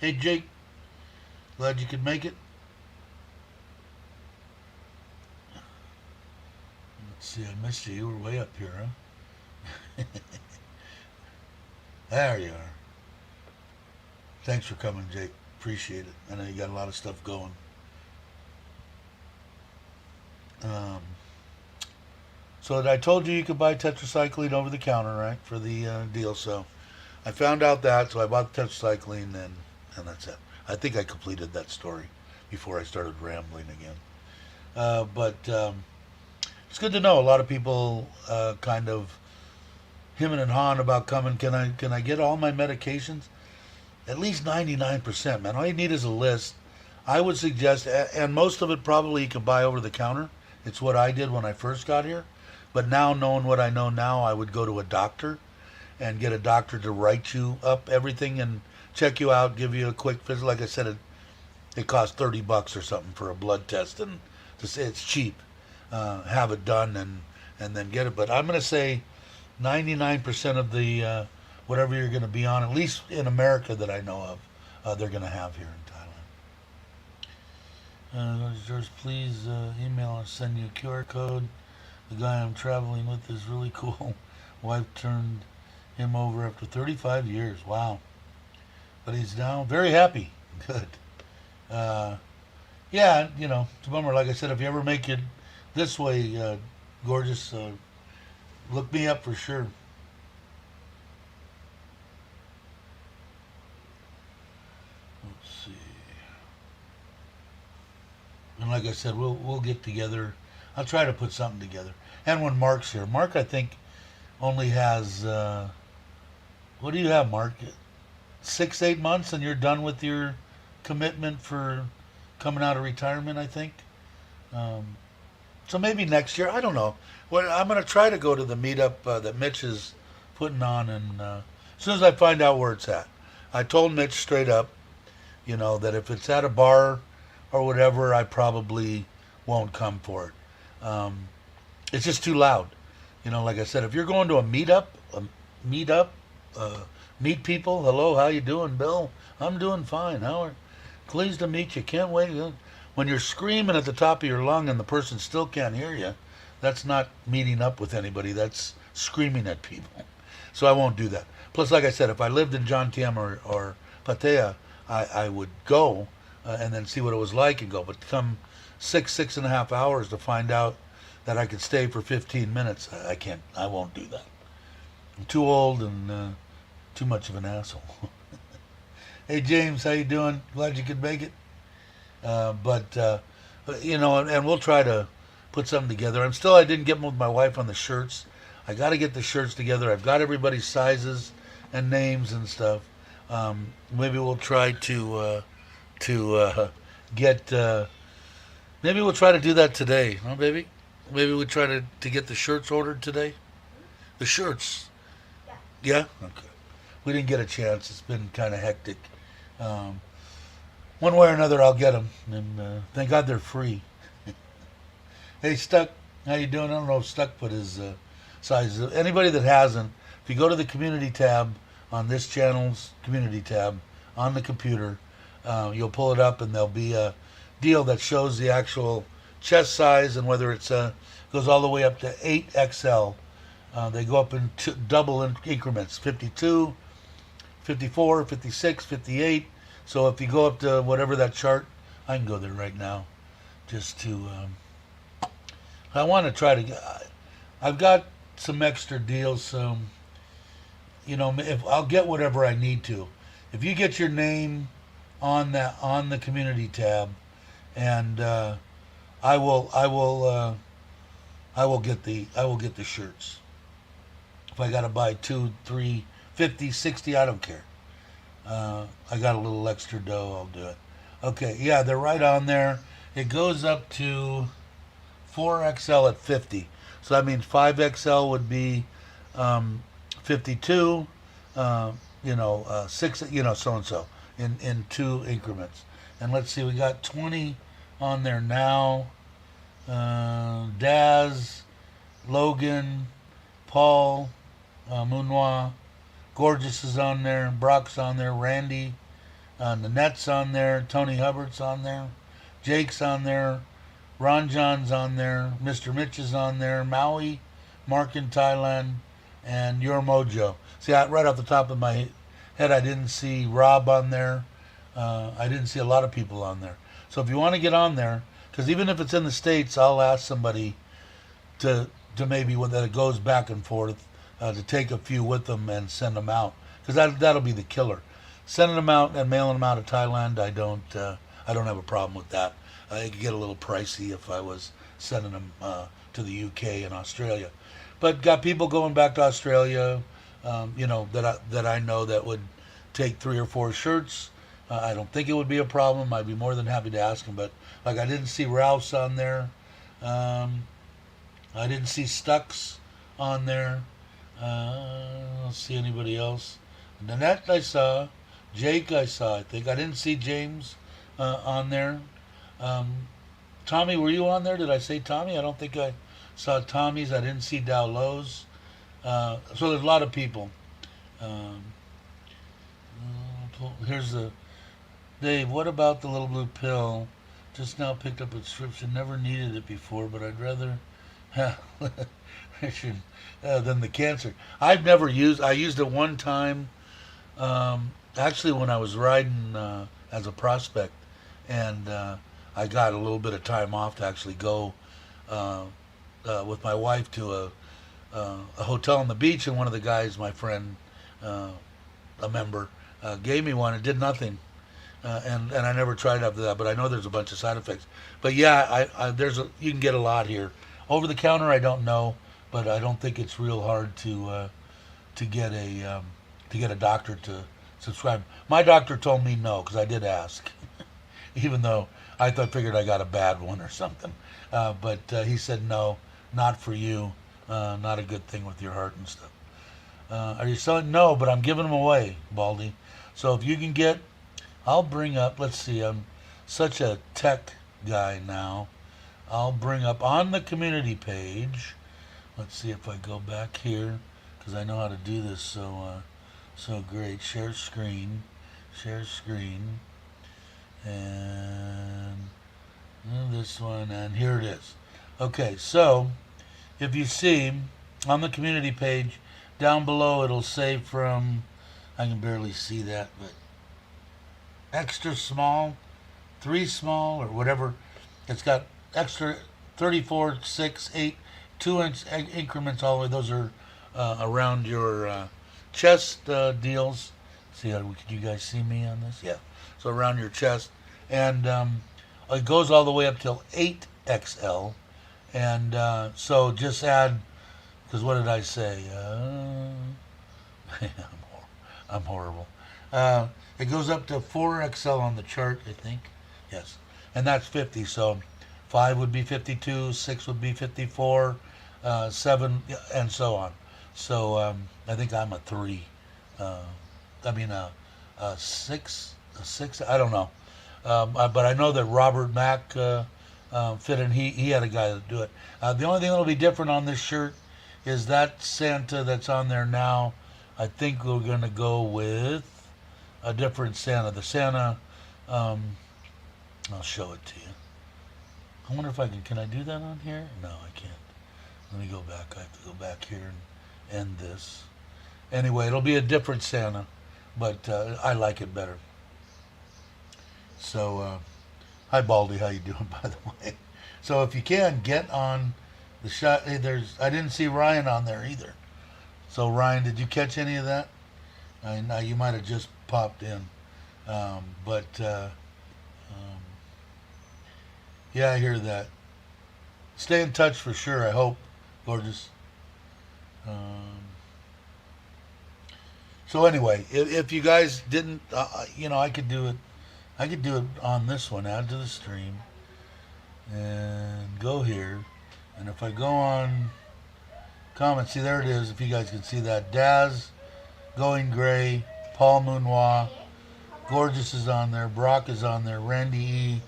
Hey, Jake, glad you could make it. Let's see, I missed you. You were way up here, huh? There you are. Thanks for coming, Jake. Appreciate it. I know you got a lot of stuff going. Um, so I told you could buy tetracycline over the counter, right, for the deal. So I found out that, so I bought the tetracycline, and that's it. I think I completed that story before I started rambling again. But it's good to know. A lot of people kind of hemming and hawing about coming. Can I get all my medications? At least 99%, man. All you need is a list. I would suggest, and most of it probably you can buy over the counter. It's what I did when I first got here. But now, knowing what I know now, I would go to a doctor and get a doctor to write you up everything and check you out, give you a quick visit. Like I said, it costs $30 or something for a blood test, and to say it's cheap, have it done and then get it. But I'm going to say 99% of the whatever you're going to be on, at least in America that I know of, they're going to have here in Thailand. George, please email or send you a QR code. The guy I'm traveling with is really cool. Wife turned him over after 35 years. Wow. But he's now very happy. Good. Yeah, it's a bummer. Like I said, if you ever make it this way, gorgeous, look me up for sure. Let's see. And like I said, we'll get together. I'll try to put something together. And when Mark's here, Mark I think only has what do you have, Mark? 6-8 months, and you're done with your commitment for coming out of retirement, I think. Um, so maybe next year. I don't know. Well, I'm going to try to go to the meetup that Mitch is putting on, and as soon as I find out where it's at, I told Mitch straight up, that if it's at a bar or whatever, I probably won't come for it. It's just too loud. Like I said, if you're going to meetup, uh, meet people. Hello, how you doing, Bill? I'm doing fine. Pleased to meet you. Can't wait. When you're screaming at the top of your lung and the person still can't hear you, that's not meeting up with anybody. That's screaming at people. So I won't do that. Plus, like I said, if I lived in John Tiem or Pattaya, I would go and then see what it was like and go. But come 6.5 hours to find out that I could stay for 15 minutes, I can't. I won't do that. I'm too old and too much of an asshole. Hey James, how you doing? Glad you could make it. But and we'll try to put something together. I didn't get with my wife on the shirts. I got to get the shirts together. I've got everybody's sizes and names and stuff. Maybe we'll try to get. Maybe we'll try to do that today, huh, baby? Maybe we'll try to get the shirts ordered today. The shirts. Yeah. Okay. We didn't get a chance. It's been kind of hectic. Um, One way or another, I'll get them, and thank God they're free. Hey, Stuck, how you doing? I don't know if Stuck put his size. Anybody that hasn't, if you go to the community tab on this channel's community tab on the computer, you'll pull it up, and there'll be a deal that shows the actual chest size and whether it's goes all the way up to 8XL. They go up in double increments: 52, 54, 56, 58. So if you go up to whatever that chart, I can go there right now, just to. I want to try to. I've got some extra deals, so if I'll get whatever I need to. If you get your name on the community tab, and I will get the shirts. If I got to buy 2, 3, 50, 60, I don't care. I got a little extra dough, I'll do it. Okay, yeah, they're right on there. It goes up to 4XL at 50. So that means 5XL would be 52, 6, so and so in 2 increments. And let's see, we got 20 on there now. Daz, Logan, Paul, Munois, Gorgeous is on there, Brock's on there, Randy, Nanette's on there, Tony Hubbard's on there, Jake's on there, Ron John's on there, Mr. Mitch is on there, Maui, Mark in Thailand, and Your Mojo. See, right off the top of my head, I didn't see Rob on there. I didn't see a lot of people on there. So if you want to get on there, Because even if it's in the States, I'll ask somebody to maybe when that it goes back and forth to take a few with them and send them out. Because that'll be the killer. Sending them out and mailing them out of Thailand, I don't have a problem with that. It could get a little pricey if I was sending them to the UK and Australia. But got people going back to Australia, that I know that would take 3 or 4 shirts. I don't think it would be a problem. I'd be more than happy to ask them. But like I didn't see Ralph's on there. I didn't see Stucks on there. I don't see anybody else. Nanette I saw. Jake I saw, I think. I didn't see James on there. Tommy, were you on there? Did I say Tommy? I don't think I saw Tommy's. I didn't see Dow Lowe's. So there's a lot of people. Um, Here's the Dave. What about the little blue pill? Just now picked up a prescription. Never needed it before, but I'd rather than the cancer. I've never used. I used it one time. Actually, when I was riding as a prospect, and I got a little bit of time off to actually go with my wife to a hotel on the beach, and one of the guys, my friend, a member, gave me one. It did nothing, and I never tried after that. But I know there's a bunch of side effects. But yeah, you can get a lot here. Over the counter, I don't know, but I don't think it's real hard to get a doctor to subscribe. My doctor told me no because I did ask, even though figured I got a bad one or something. But he said no, not for you, not a good thing with your heart and stuff. Are you selling? No, but I'm giving them away, Baldy. So if you can get, I'll bring up. Let's see, I'm such a tech guy now. I'll bring up on the community page. Let's see if I go back here because I know how to do this so great. Share screen, and this one, and here it is. Okay, so if you see on the community page down below, it'll say from, I can barely see that, but extra small, 3 small, or whatever. It's got extra 34, 6, 8, 2-inch increments all the way. Those are around your chest deals. See, can you guys see me on this? Yeah. So around your chest. And it goes all the way up till 8XL. And so just add, because what did I say? I'm horrible. It goes up to 4XL on the chart, I think. Yes. And that's 50. So 5 would be 52, 6 would be 54, 7, and so on. So I think I'm a 3. A 6, I don't know. But I know that Robert Mack fit in. He had a guy that do it. The only thing that'll be different on this shirt is that Santa that's on there now. I think we're going to go with a different Santa. The Santa, I'll show it to you. I wonder if I can I do that on here? No, I can't. Let me go back. I have to go back here and end this. Anyway, it'll be a different Santa, but I like it better. So, hi Baldy, how you doing, by the way? So if you can, get on the shot. Hey, I didn't see Ryan on there either. So Ryan, did you catch any of that? Now you might have just popped in. Yeah, I hear that. Stay in touch for sure, I hope, gorgeous. So anyway, if you guys didn't, I could do it. I could do it on this one. Add to the stream, and go here. And if I go on comments, see there it is. If you guys can see that, Daz, Going Gray, Paul Moonwa, Gorgeous is on there, Brock is on there, Randy E,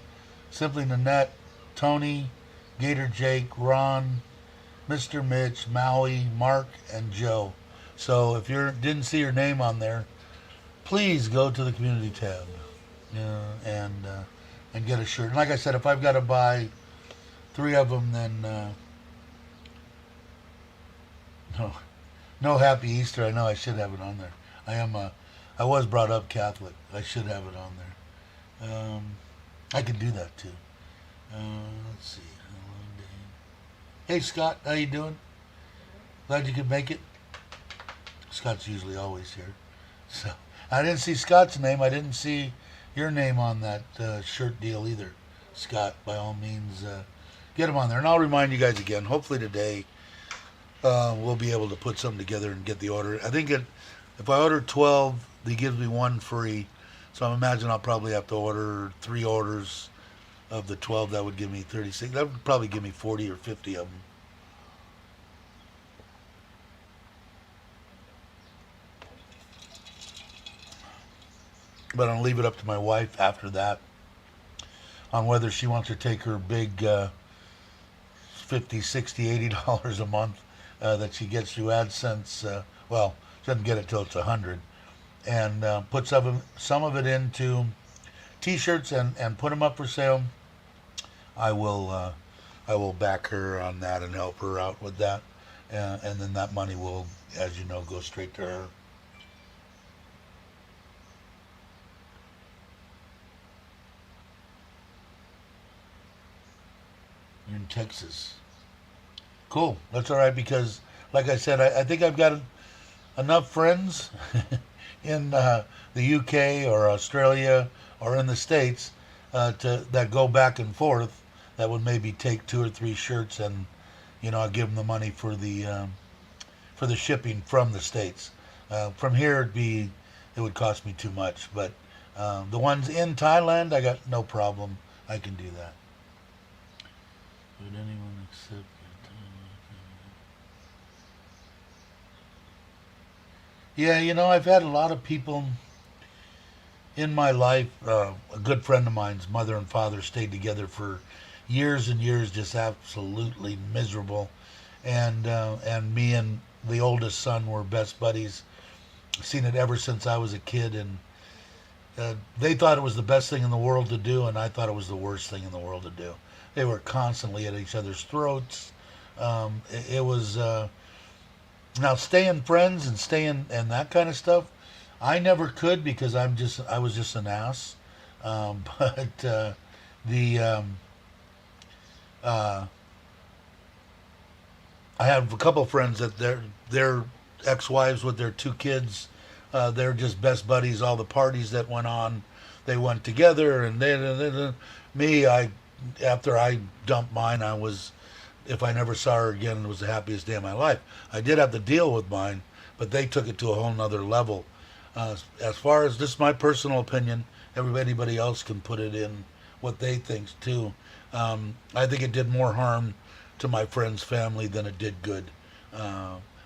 Simply Nanette, Tony, Gator Jake, Ron, Mr. Mitch, Maui, Mark, and Joe. So if you didn't see your name on there, please go to the community tab and get a shirt. And like I said, if I've got to buy 3 of them, then no Happy Easter. I know I should have it on there. I was brought up Catholic. I should have it on there. I can do that too. Let's see. Hello, Dave. Hey, Scott. How you doing? Glad you could make it. Scott's usually always here. So I didn't see Scott's name. I didn't see your name on that shirt deal either. Scott, by all means, get him on there. And I'll remind you guys again. Hopefully today we'll be able to put something together and get the order. I think if I order 12, he gives me one free. So I imagine I'll probably have to order 3 orders of the 12. That would give me 36. That would probably give me 40 or 50 of them. But I'll leave it up to my wife after that on whether she wants to take her big 50, 60, $80 a month that she gets through AdSense. Well, she doesn't get it till it's 100, and put some of it into T-shirts and put them up for sale. I will back her on that and help her out with that, and then that money will, as you know, go straight to her. You're in Texas. Cool. That's all right because, like I said, I think I've got enough friends in the UK or Australia or in the States that go back and forth that would maybe take 2 or 3 shirts and I'll give them the money for the shipping from the States. From here it would cost me too much, but the ones in Thailand I got no problem. I can do that. Would anyone accept? Yeah, I've had a lot of people in my life. A good friend of mine's mother and father stayed together for years and years, just absolutely miserable. And me and the oldest son were best buddies. Seen it ever since I was a kid, and they thought it was the best thing in the world to do, and I thought it was the worst thing in the world to do. They were constantly at each other's throats. It was now staying friends and staying and that kind of stuff. I never could because I was just an ass. But the I have a couple of friends that their ex-wives with their 2 kids. They're just best buddies. All the parties that went on, they went together. And me, after I dumped mine, if I never saw her again, it was the happiest day of my life. I did have to deal with mine, but they took it to a whole nother level. As far as this is my personal opinion, anybody else can put it in what they think too. I think it did more harm to my friend's family than it did good.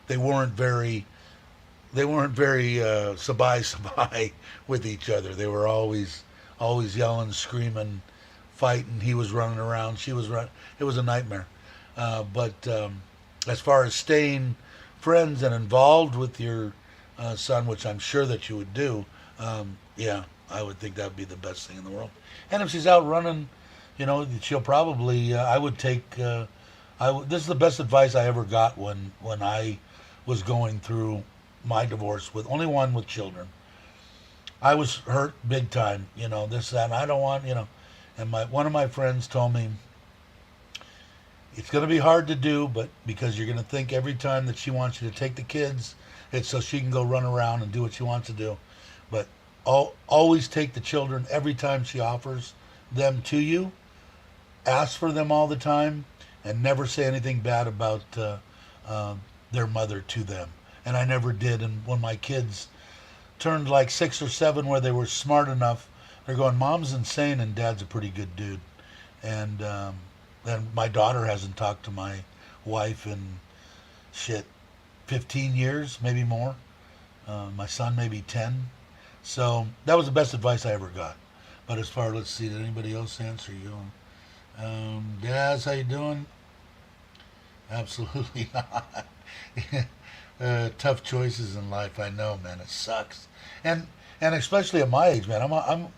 They weren't very sabai with each other. They were always yelling, screaming, fighting. He was running around. She was running. It was a nightmare. But as far as staying friends and involved with your son, which I'm sure that you would do, yeah, I would think that would be the best thing in the world. And if she's out running, she'll probably. I would take. This is the best advice I ever got when I was going through my divorce with only one with children. I was hurt big time. This, that, and I don't want. And one of my friends told me, it's going to be hard to do, but because you're going to think every time that she wants you to take the kids, it's so she can go run around and do what she wants to do. But always take the children every time she offers them to you. Ask for them all the time, and never say anything bad about their mother to them. And I never did. And when my kids turned like 6 or 7, where they were smart enough, they're going, Mom's insane and Dad's a pretty good dude. And my daughter hasn't talked to my wife in 15 years, maybe more. My son maybe 10. So that was the best advice I ever got. But as far, let's see, did anybody else answer you? Daz, how you doing? Absolutely not. Tough choices in life, I know, man. It sucks. And especially at my age, man.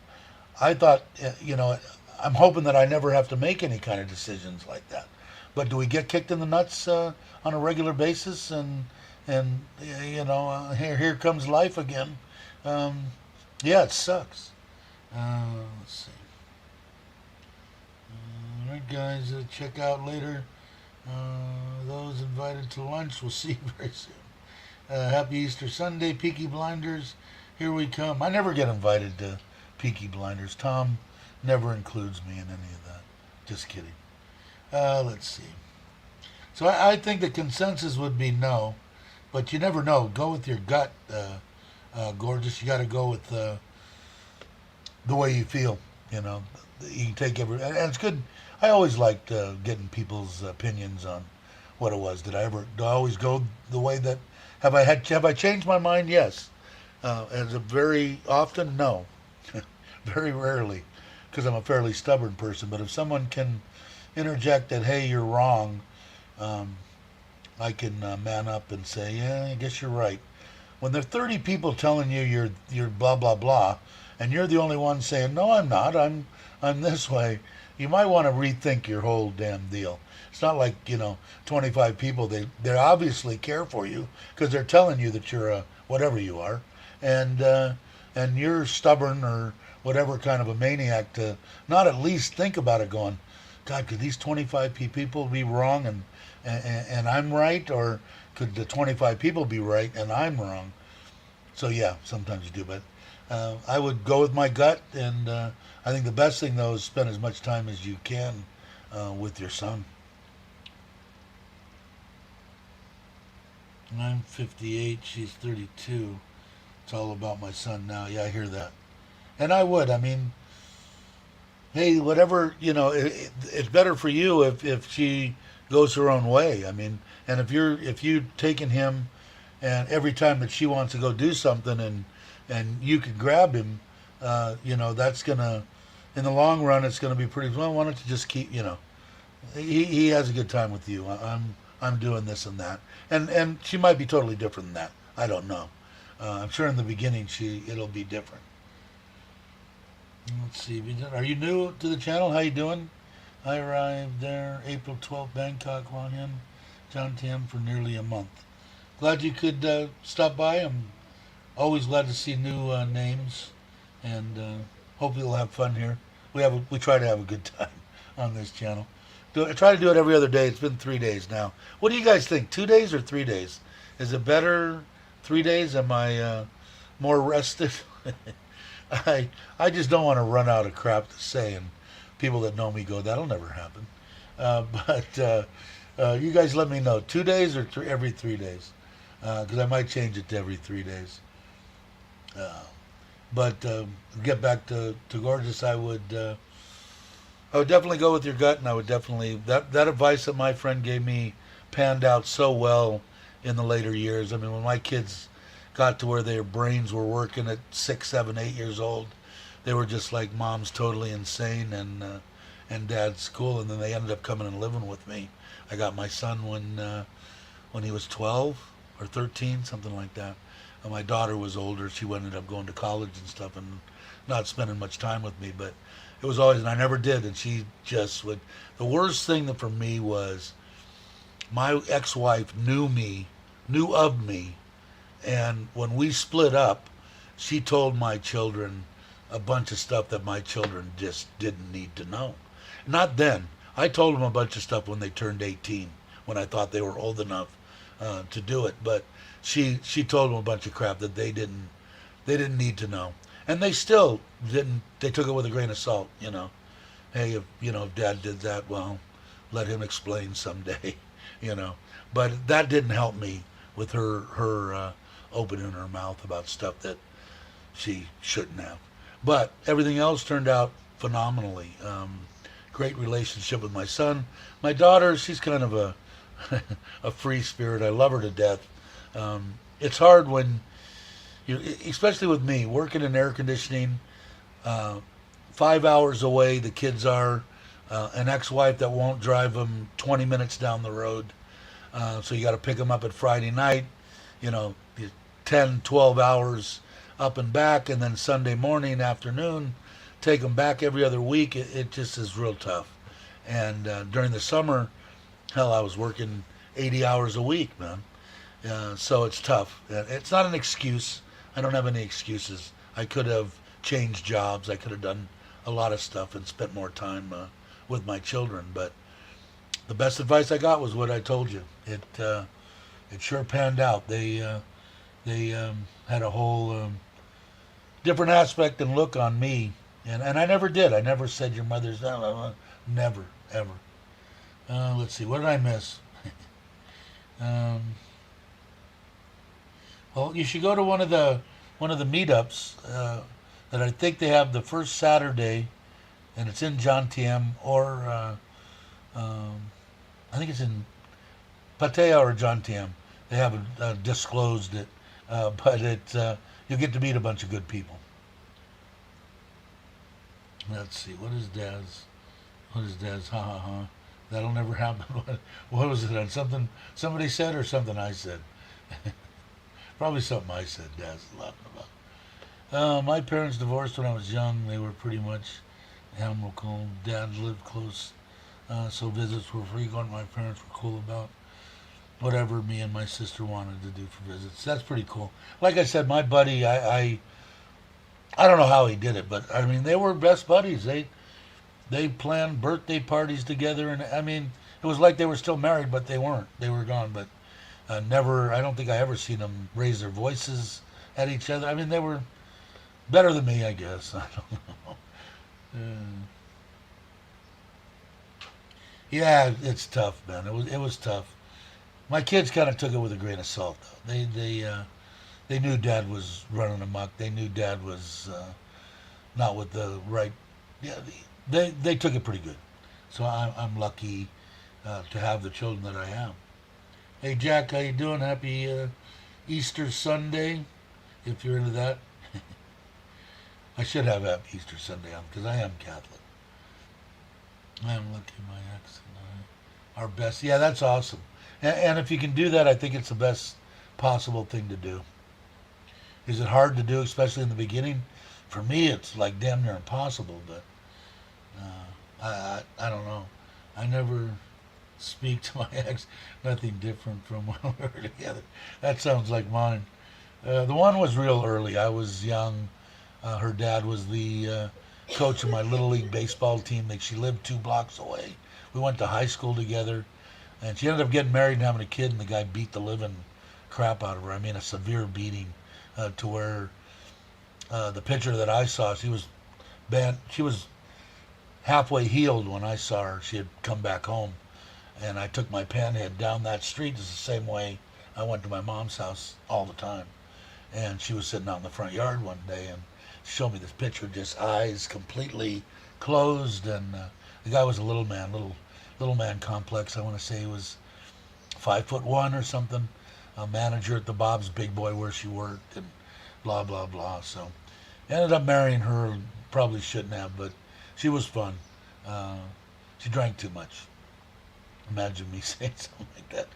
I thought, I'm hoping that I never have to make any kind of decisions like that. But do we get kicked in the nuts on a regular basis? And here comes life again. Yeah, it sucks. Let's see. All Alright guys, check out later. Those invited to lunch, we'll see you very soon. Happy Easter Sunday, Peaky Blinders. Here we come. I never get invited to Peaky Blinders. Tom never includes me in any of that. Just kidding. Let's see. So I think the consensus would be no, but you never know. Go with your gut, gorgeous. You got to go with the way you feel. You know, you can take and it's good. I always liked getting people's opinions on what it was. Do I always go the way that? Have I changed my mind? Yes. As a very often, no. Very rarely, because I'm a fairly stubborn person. But if someone can interject that, hey, you're wrong, I can man up and say, yeah, I guess you're right. When there are 30 people telling you you're blah blah blah, and you're the only one saying, no, I'm not. I'm this way. You might want to rethink your whole damn deal. It's not like 25 people. They obviously care for you because they're telling you that you're a whatever you are, and you're stubborn or whatever kind of a maniac to not at least think about it. Going, God, could these 25 people be wrong and I'm right, or could the 25 people be right and I'm wrong? So yeah, sometimes you do, but I would go with my gut, and I think the best thing though is spend as much time as you can with your son. I'm 58, she's 32. It's all about my son now. Yeah, I hear that. And I would. I mean, hey, whatever, it's better for you if she goes her own way. I mean, and if you're taking him, and every time that she wants to go do something and you can grab him, that's gonna, in the long run, it's gonna be pretty. Well, why don't you just keep, he has a good time with you. I'm doing this and that, and she might be totally different than that. I don't know. I'm sure in the beginning it'll be different. Let's see. Are you new to the channel? How you doing? I arrived there April 12th, Bangkok, Wangyan, John Tam for nearly a month. Glad you could stop by. I'm always glad to see new names, and hopefully we'll have fun here. We try to have a good time on this channel. I try to do it every other day. It's been 3 days now. What do you guys think? 2 days or 3 days? Is it better 3 days? Am I more rested? I just don't want to run out of crap to say, and people that know me go, that'll never happen. But you guys let me know. 2 days or every 3 days? Because I might change it to every 3 days. But get back to Gorgeous, I would definitely go with your gut, and I would definitely that advice that my friend gave me panned out so well in the later years. I mean, when my kids got to where their brains were working at 6, 7, 8 years old, they were just like, mom's totally insane and dad's cool, and then they ended up coming and living with me. I got my son when he was 12 or 13, something like that. And my daughter was older. She ended up going to college and stuff and not spending much time with me, but it was always, and I never did, and she just would. The worst thing for me was my ex-wife knew of me, and when we split up, she told my children a bunch of stuff that my children just didn't need to know. Not then. I told them a bunch of stuff when they turned 18, when I thought they were old enough to do it, but she told them a bunch of crap that they didn't need to know. And they still didn't. They took it with a grain of salt, Hey, if Dad did that, well, let him explain someday, But that didn't help me with her opening her mouth about stuff that she shouldn't have. But everything else turned out phenomenally. Great relationship with my son. My daughter, she's kind of a free spirit. I love her to death. It's hard when especially with me, working in air conditioning, 5 hours away the kids are, an ex-wife that won't drive them 20 minutes down the road, so you got to pick them up at Friday night, 10, 12 hours up and back, and then Sunday morning, afternoon, take them back every other week. It just is real tough. And during the summer, hell, I was working 80 hours a week, man. So it's tough. It's not an excuse. I don't have any excuses. I could have changed jobs. I could have done a lot of stuff and spent more time with my children. But the best advice I got was what I told you. It sure panned out. They had a whole different aspect and look on me, and I never did. I never said your mother's never ever. Let's see, what did I miss? um, well, you should go to one of the meetups that I think they have the first Saturday, and it's in John TM or I think it's in Patea or John TM. They haven't disclosed it, but you'll get to meet a bunch of good people. Let's see, what is Daz? What is Daz? Ha ha ha. That'll never happen. What was it? Something somebody said or something I said? Probably something I said. Daz is laughing about. My parents divorced when I was young. They were pretty much amicable. Dad lived close, so visits were frequent. My parents were cool about whatever me and my sister wanted to do for visits. That's pretty cool. Like I said, my buddy, I don't know how he did it, but I mean, they were best buddies. They planned birthday parties together, and I mean, it was like they were still married, but they weren't. They were gone, but never. I don't think I ever seen them raise their voices at each other. I mean, they were better than me, I guess. I don't know. Yeah, it's tough, man. It was tough. My kids kind of took it with a grain of salt, though. They knew Dad was running amok. They knew Dad was not with the right. Yeah, they took it pretty good. So I'm lucky to have the children that I have. Hey Jack, how you doing? Happy Easter Sunday, if you're into that. I should have Happy Easter Sunday on because I am Catholic. I am lucky my ex and I are best. Yeah, that's awesome. And if you can do that, I think it's the best possible thing to do. Is it hard to do, especially in the beginning? For me, it's like damn near impossible. But I don't know. I never speak to my ex. Nothing different from when we were together. That sounds like mine. The one was real early. I was young. Her dad was the coach of my little league baseball team. Like she lived 2 blocks away. We went to high school together, and she ended up getting married and having a kid. And the guy beat the living crap out of her. I mean, a severe beating. To where the picture that I saw, she was banned. She was halfway healed when I saw her. She had come back home, and I took my panhead down that street. It's the same way I went to my mom's house all the time. And she was sitting out in the front yard one day and showed me this picture, just eyes completely closed. And the guy was a little man complex. I want to say he was 5'1" or something. A manager at the Bob's Big Boy where she worked, and blah blah blah. So ended up marrying her. Probably shouldn't have, but she was fun. She drank too much. Imagine me saying something like that.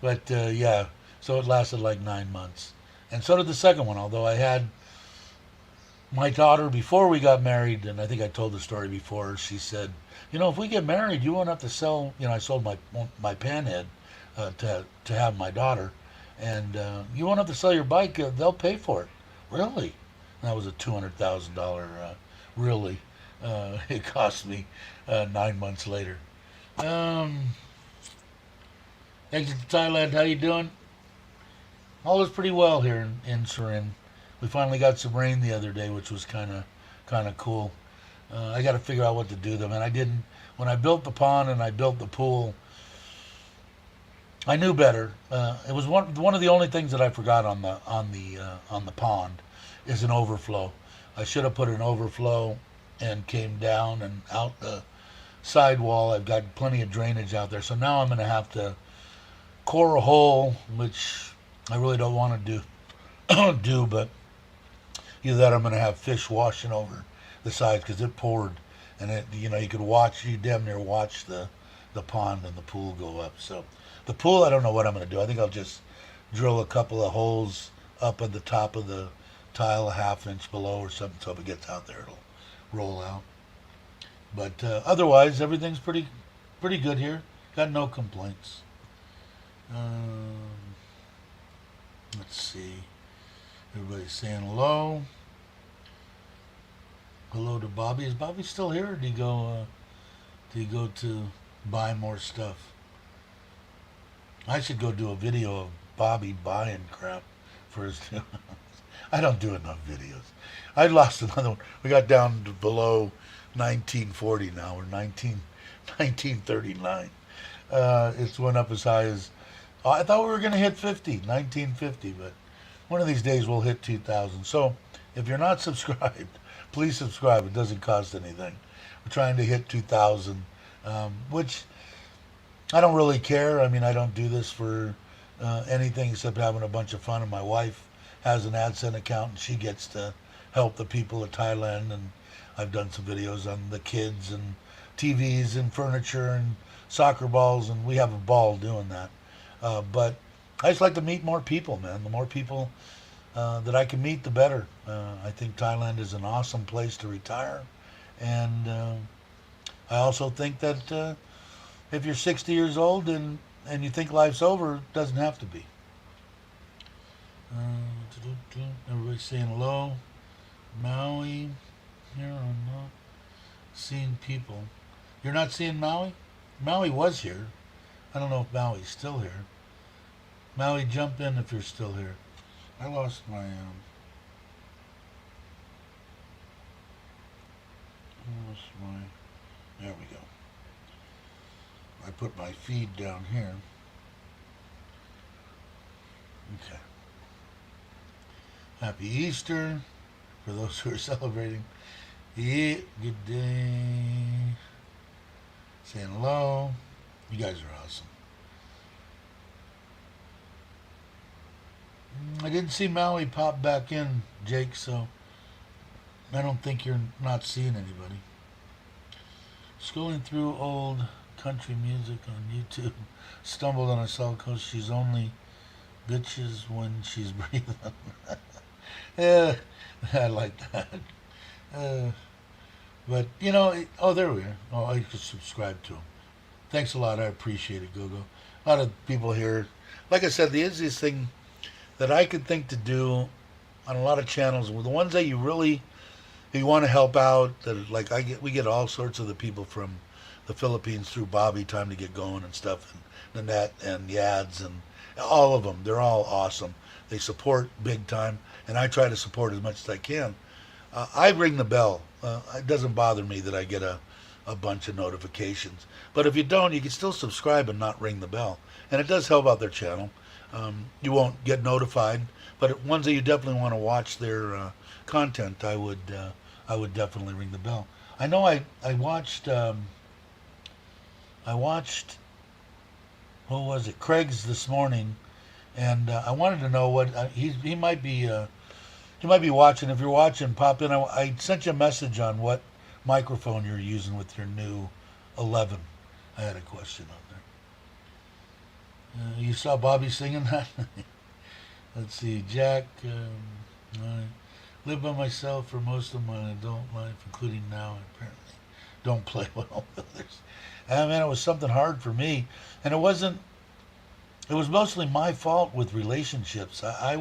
But yeah, so it lasted like 9 months, and so did the second one. Although I had my daughter before we got married, and I think I told the story before. She said, if we get married, you won't have to sell. I sold my panhead to have my daughter. And you won't have to sell your bike. They'll pay for it. Really? That was a $200,000. Really? It cost me 9 months later. Exit to Thailand. How you doing? All is pretty well here in Surin. We finally got some rain the other day, which was kind of cool. I got to figure out what to do though, man. I didn't when I built the pond and I built the pool. I knew better. It was one of the only things that I forgot on the pond is an overflow. I should have put an overflow and came down and out the sidewall. I've got plenty of drainage out there, so now I'm going to have to core a hole, which I really don't want to do. But either that, or I'm going to have fish washing over the sides because it poured, and you damn near watch the pond and the pool go up. So. The pool, I don't know what I'm going to do. I think I'll just drill a couple of holes up at the top of the tile, a ½ inch below or something, so if it gets out there, it'll roll out. But otherwise, everything's pretty good here. Got no complaints. Let's see. Everybody's saying hello. Hello to Bobby. Is Bobby still here, or did he go to go to buy more stuff. I should go do a video of Bobby buying crap for his. I don't do enough videos. I lost another one. We got down to below 1940 now. We're 1939. It's went up as high as. Oh, I thought we were going to hit 1950, but one of these days we'll hit 2,000. So if you're not subscribed, please subscribe. It doesn't cost anything. We're trying to hit 2,000, which I don't really care. I mean, I don't do this for anything except having a bunch of fun. And my wife has an AdSense account, and she gets to help the people of Thailand. And I've done some videos on the kids and TVs and furniture and soccer balls, and we have a ball doing that. But I just like to meet more people, man. The more people that I can meet, the better. I think Thailand is an awesome place to retire. And I also think that if you're 60 years old and you think life's over, it doesn't have to be. Everybody's saying hello. Maui. Here I'm not seeing people. You're not seeing Maui? Maui was here. I don't know if Maui's still here. Maui, jump in if you're still here. I lost my there we go. I put my feed down here. Okay. Happy Easter for those who are celebrating. Yeah, good day. Saying hello. You guys are awesome. I didn't see Maui pop back in, Jake, so I don't think you're not seeing anybody. Scrolling through old country music on YouTube. Stumbled on a song called She's Only Bitches When She's Breathing. Yeah, I like that. But, you know, oh, there we are. Oh, I could subscribe to him. Thanks a lot. I appreciate it, Gogo. A lot of people here. Like I said, the easiest thing that I could think to do on a lot of channels were the ones that you really, if you want to help out, that like we get all sorts of the people from the Philippines through Bobby Time to Get Going and stuff, and Nanette and Yads and all of them. They're all awesome. They support big time, and I try to support as much as I can. I ring the bell. It doesn't bother me that I get a bunch of notifications. But if you don't, you can still subscribe and not ring the bell. And it does help out their channel. You won't get notified, but ones that you definitely want to watch their content, I would definitely ring the bell. I know I watched what was it, Craig's this morning, and I wanted to know what he might be watching. If you're watching, pop in. I sent you a message on what microphone you're using with your new 11. I had a question on there. You saw Bobby singing that? Let's see, Jack. I live by myself for most of my adult life, including now. Apparently, don't play well with others. I mean, it was something hard for me, and it wasn't. It was mostly my fault with relationships. I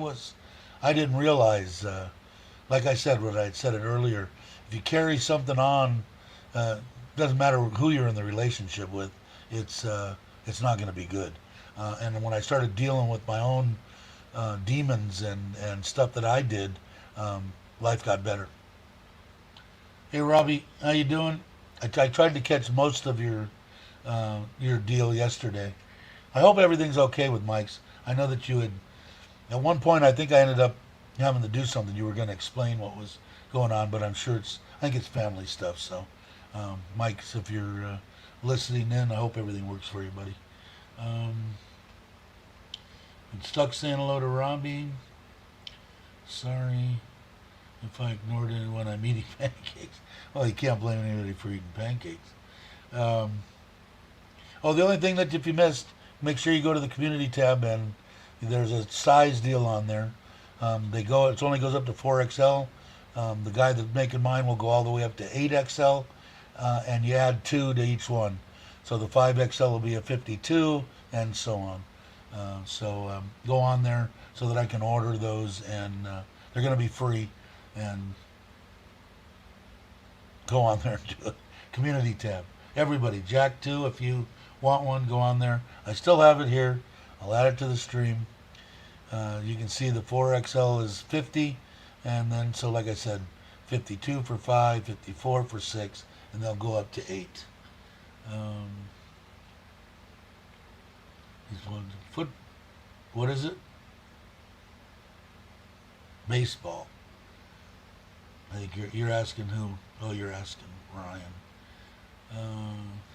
didn't realize, like I said, what I had said it earlier. If you carry something on, doesn't matter who you're in the relationship with, it's not going to be good. And when I started dealing with my own demons and stuff that I did, life got better. Hey Robbie, how you doing? I tried to catch most of your deal yesterday. I hope everything's okay with Mike's. I know that you had, at one point, I think I ended up having to do something. You were going to explain what was going on, but I think it's family stuff. So, Mike's, if you're listening in, I hope everything works for you, buddy. I'm stuck saying hello to Robbie. Sorry if I ignored anyone. I'm eating pancakes. Well, you can't blame anybody for eating pancakes. The only thing that if you missed, make sure you go to the community tab, and there's a size deal on there. It only goes up to 4XL. The guy that's making mine will go all the way up to 8XL, and you add 2 to each one. So the 5XL will be a 52, and so on. Go on there so that I can order those, and they're going to be free. And go on there and do it. Community tab. everybody. Jack too, if you want one, go on there. I still have it here. I'll add it to the stream. You can see the 4XL is 50, and then so like I said, 52 for 5, 54 for 6, and they'll go up to 8. What is it? Baseball. I think you're asking who? Oh, you're asking Ryan.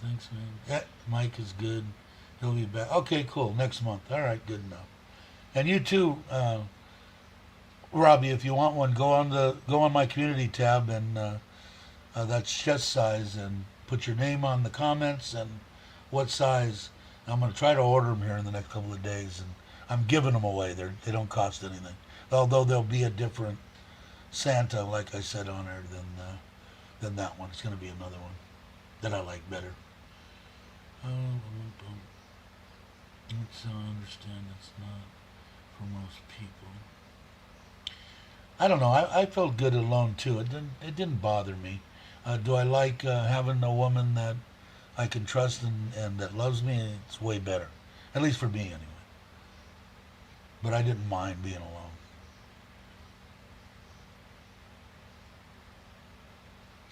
Thanks, man. Yeah, Mike is good. He'll be back. Okay, cool. Next month. All right, good enough. And you too, Robbie. If you want one, go on my community tab, and that's chest size, and put your name on the comments and what size. I'm going to try to order them here in the next couple of days, and I'm giving them away. They don't cost anything, although there'll be a different Santa, like I said on there, than that one. It's going to be another one that I like better. So I understand it's not for most people. I don't know. I felt good alone too. It didn't bother me. Do I like having a woman that I can trust and that loves me? It's way better, at least for me anyway. But I didn't mind being alone.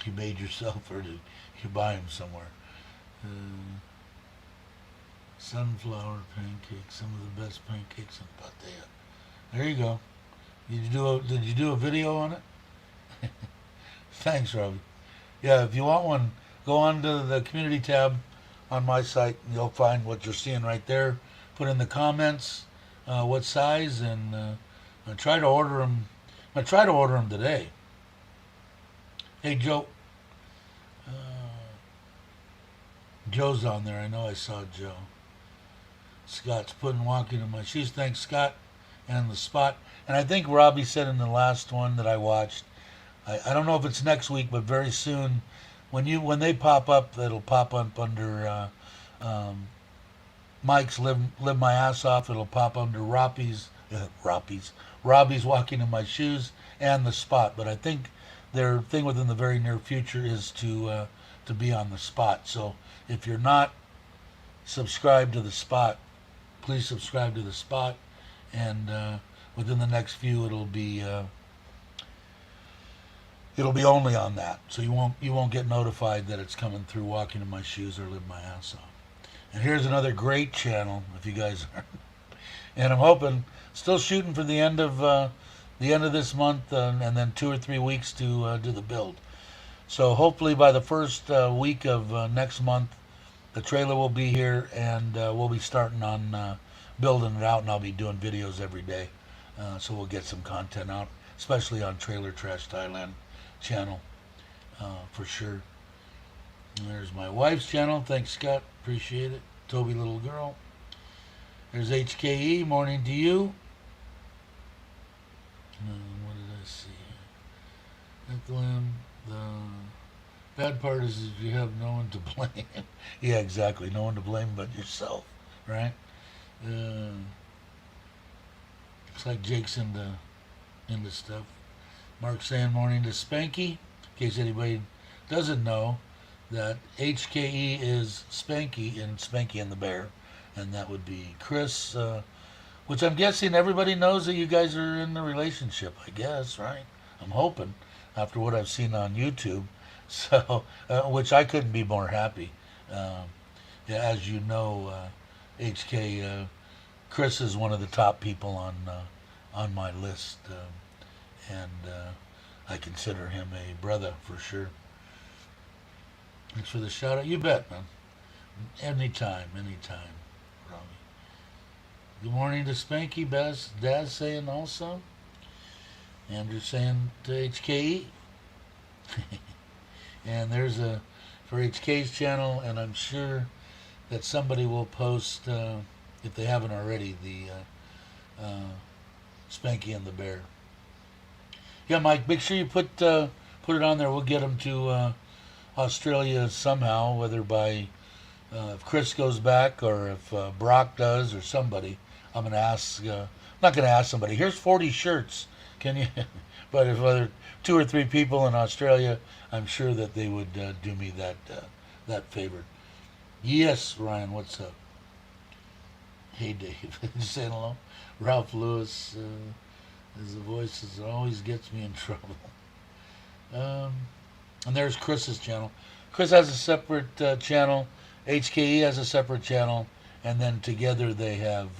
You made yourself, or did you buy them somewhere? Sunflower pancakes, some of the best pancakes in Pattaya. There you go. Did you do a video on it? Thanks, Robbie. Yeah, if you want one, go on to the community tab on my site, and you'll find what you're seeing right there. Put in the comments what size, and I'll try to order them. I'll try to order them today. Hey, Joe. Joe's on there. I know I saw Joe. Scott's putting walking in my shoes. Thanks, Scott. And the spot. And I think Robbie said in the last one that I watched, I don't know if it's next week, but very soon, when they pop up, it'll pop up under Mike's Live My Ass Off. It'll pop under Robbie's Walking in My Shoes and the spot. But I think their thing within the very near future is to be on the spot. So if you're not subscribed to the spot, please subscribe to the spot, and within the next few it'll be only on that. So you won't get notified that it's coming through Walking in My Shoes or Live My Ass Off. And here's another great channel if you guys are. And I'm hoping, still shooting for the end of this month, and then 2 or 3 weeks to do the build. So hopefully by the first week of next month, the trailer will be here, and we'll be starting on building it out, and I'll be doing videos every day. So we'll get some content out, especially on Trailer Trash Thailand channel, for sure. And there's my wife's channel. Thanks, Scott. Appreciate it. Toby Little Girl. There's HKE. Morning to you. What did I see? The bad part is if you have no one to blame. Yeah, exactly. No one to blame but yourself, right? Looks like Jake's into stuff. Mark saying morning to Spanky. In case anybody doesn't know, that HKE is Spanky and Spanky and the Bear, and that would be Chris. Which I'm guessing everybody knows that you guys are in a relationship, I guess, right? I'm hoping, after what I've seen on YouTube. So, which I couldn't be more happy. Yeah, as you know, HK, Chris is one of the top people on my list, and I consider him a brother for sure. Thanks for the shout out. You bet, man. Anytime, Robbie. Good morning to Spanky, Daz saying also. Andrew saying to HKE. And there's for HK's channel, and I'm sure that somebody will post, if they haven't already, the Spanky and the Bear. Yeah, Mike, make sure you put it on there. We'll get them to Australia somehow, whether by if Chris goes back or if Brock does or somebody. I'm going to ask, I'm not going to ask somebody, here's 40 shirts, can you? But if other 2 or 3 people in Australia, I'm sure that they would do me that that favored. Yes, Ryan, what's up? Hey, Dave. Just saying hello. Ralph Lewis, his voice always gets me in trouble. Um, and there's Chris's channel. Chris has a separate channel. HKE has a separate channel. And then together they have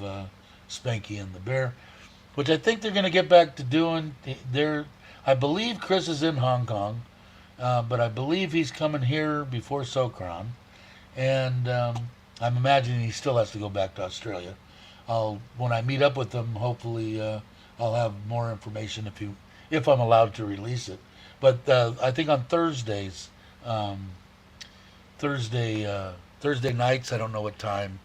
Spanky and the Bear, which I think they're going to get back to doing. I believe Chris is in Hong Kong, but I believe he's coming here before Sokran. And I'm imagining he still has to go back to Australia. When I meet up with him, hopefully I'll have more information if I'm allowed to release it. But I think on Thursdays, um, Thursday nights, I don't know what time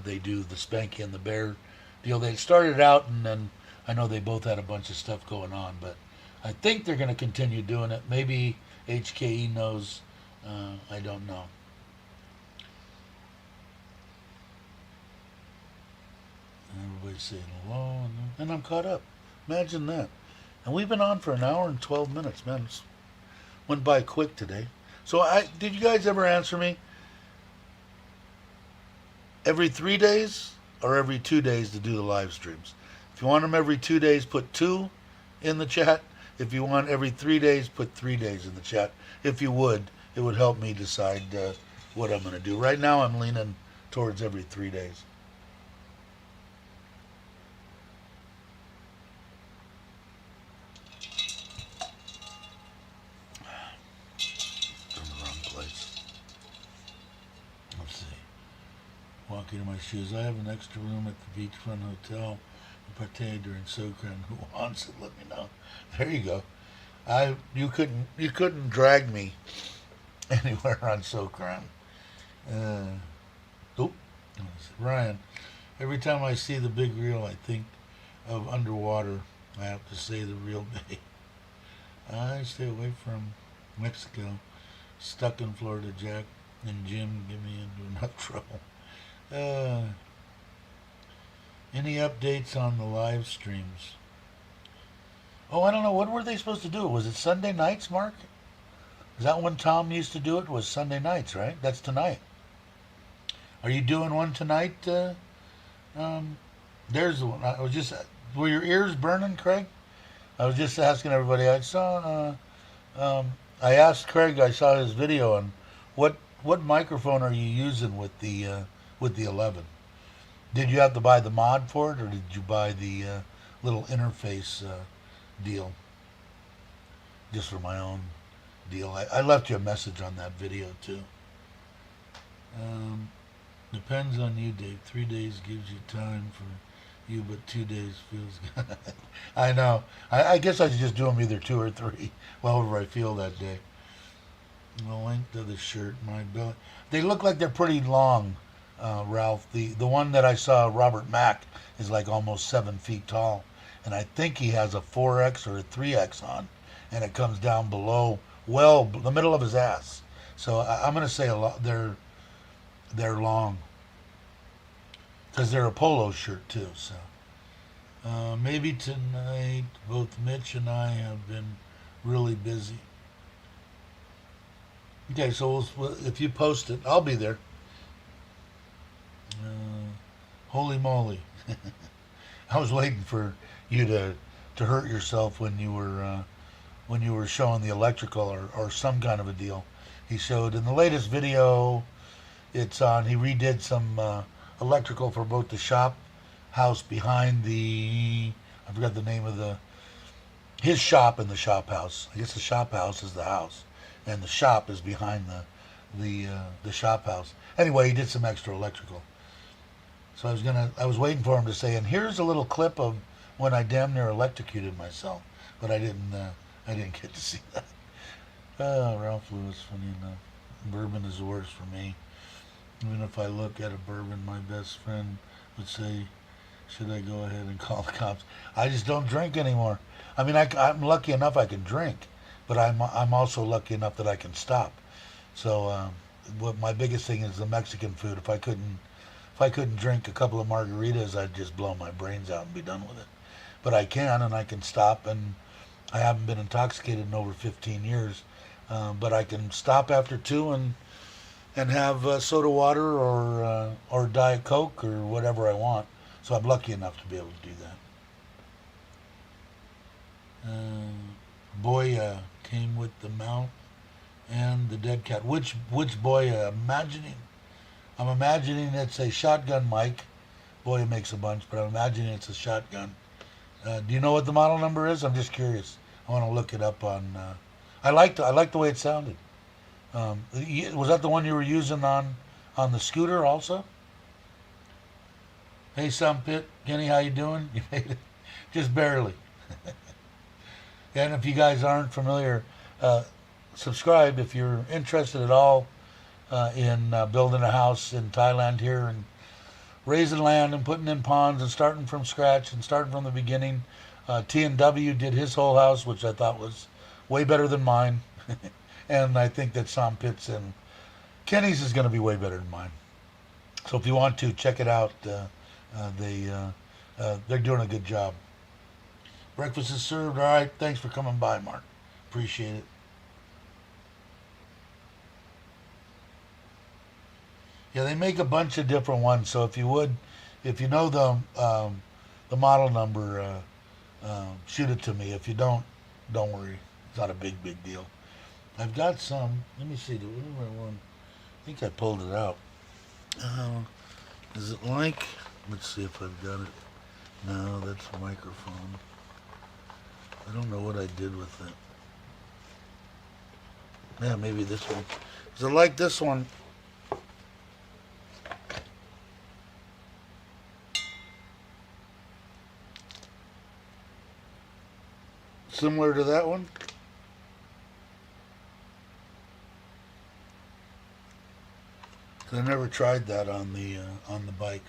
they do the Spanky and the Bear deal. They started out, and then I know they both had a bunch of stuff going on, but I think they're going to continue doing it. Maybe HKE knows. I don't know. Everybody's saying hello, and I'm caught up. Imagine that. And we've been on for an hour and 12 minutes, man. It went by quick today. So did you guys ever answer me? Every 3 days or every 2 days to do the live streams? If you want them every 2 days, put 2 in the chat. If you want every 3 days, put 3 days in the chat. If you would, it would help me decide what I'm going to do. Right now, I'm leaning towards every 3 days. Walking in my shoes. I have an extra room at the beachfront hotel. Partay during Sokran. Who wants it? Let me know. There you go. You couldn't drag me anywhere on Sokran. Ryan. Every time I see the big reel, I think of underwater. I have to say the real bay. I stay away from Mexico. Stuck in Florida, Jack and Jim give me into enough trouble. Any updates on the live streams? Oh, I don't know. What were they supposed to do? Was it Sunday nights, Mark? Is that when Tom used to do it? Was Sunday nights, right? That's tonight. Are you doing one tonight? There's the one. Were your ears burning, Craig? I was just asking everybody. I asked Craig. I saw his video, and what microphone are you using with the 11? Did you have to buy the mod for it, or did you buy the little interface deal? Just for my own deal. I left you a message on that video too. Depends on you, Dave. 3 days gives you time for you, but 2 days feels good. I know. I guess I should just do them either 2 or 3, however I feel that day. The length of the shirt, my belly. They look like they're pretty long. Ralph, the one that I saw, Robert Mack, is like almost 7 feet tall, and I think he has a 4X or a 3X on, and it comes down below, the middle of his ass. So I'm gonna say a lot. They're long because they're a polo shirt too. So maybe tonight. Both Mitch and I have been really busy. Okay, so if you post it, I'll be there. Holy moly. I was waiting for you to hurt yourself when you were showing the electrical or some kind of a deal. He showed in the latest video, he redid some electrical for both the shop house behind I forgot the name of his shop and the shop house. I guess the shop house is the house, and the shop is behind the shop house. Anyway, he did some extra electrical. So I was waiting for him to say, and here's a little clip of when I damn near electrocuted myself, but I didn't get to see that. Ralph Lewis, funny enough. Bourbon is the worst for me. Even if I look at a bourbon, my best friend would say, should I go ahead and call the cops? I just don't drink anymore. I mean, I'm lucky enough I can drink, but I'm also lucky enough that I can stop. So what my biggest thing is the Mexican food. If I couldn't drink a couple of margaritas, I'd just blow my brains out and be done with it. But I can, and I can stop, and I haven't been intoxicated in over 15 years. But I can stop after 2, and and have soda water or Diet Coke or whatever I want. So I'm lucky enough to be able to do that. Boya came with the mount and the dead cat. Which Boya? I'm imagining it's a shotgun mic. Boya makes a bunch, but I'm imagining it's a shotgun. Do you know what the model number is? I'm just curious. I want to look it up on. I like the way it sounded. Was that the one you were using on the scooter also? Hey, Sam Pitt, Kenny, how you doing? You made it, just barely. And if you guys aren't familiar, subscribe if you're interested at all in building a house in Thailand here and raising land and putting in ponds and starting from scratch and starting from the beginning. T&W did his whole house, which I thought was way better than mine. And I think that Sam Pitt's and Kenny's is going to be way better than mine. So if you want to, check it out. They're doing a good job. Breakfast is served. All right. Thanks for coming by, Mark. Appreciate it. Yeah, they make a bunch of different ones. So if you know the model number, shoot it to me. If you don't worry. It's not a big deal. I've got some. Let me see. I think I pulled it out. Is it like? Let's see if I've got it. No, that's a microphone. I don't know what I did with it. Yeah, maybe this one. Is it like this one? Similar to that one? I never tried that on the bike.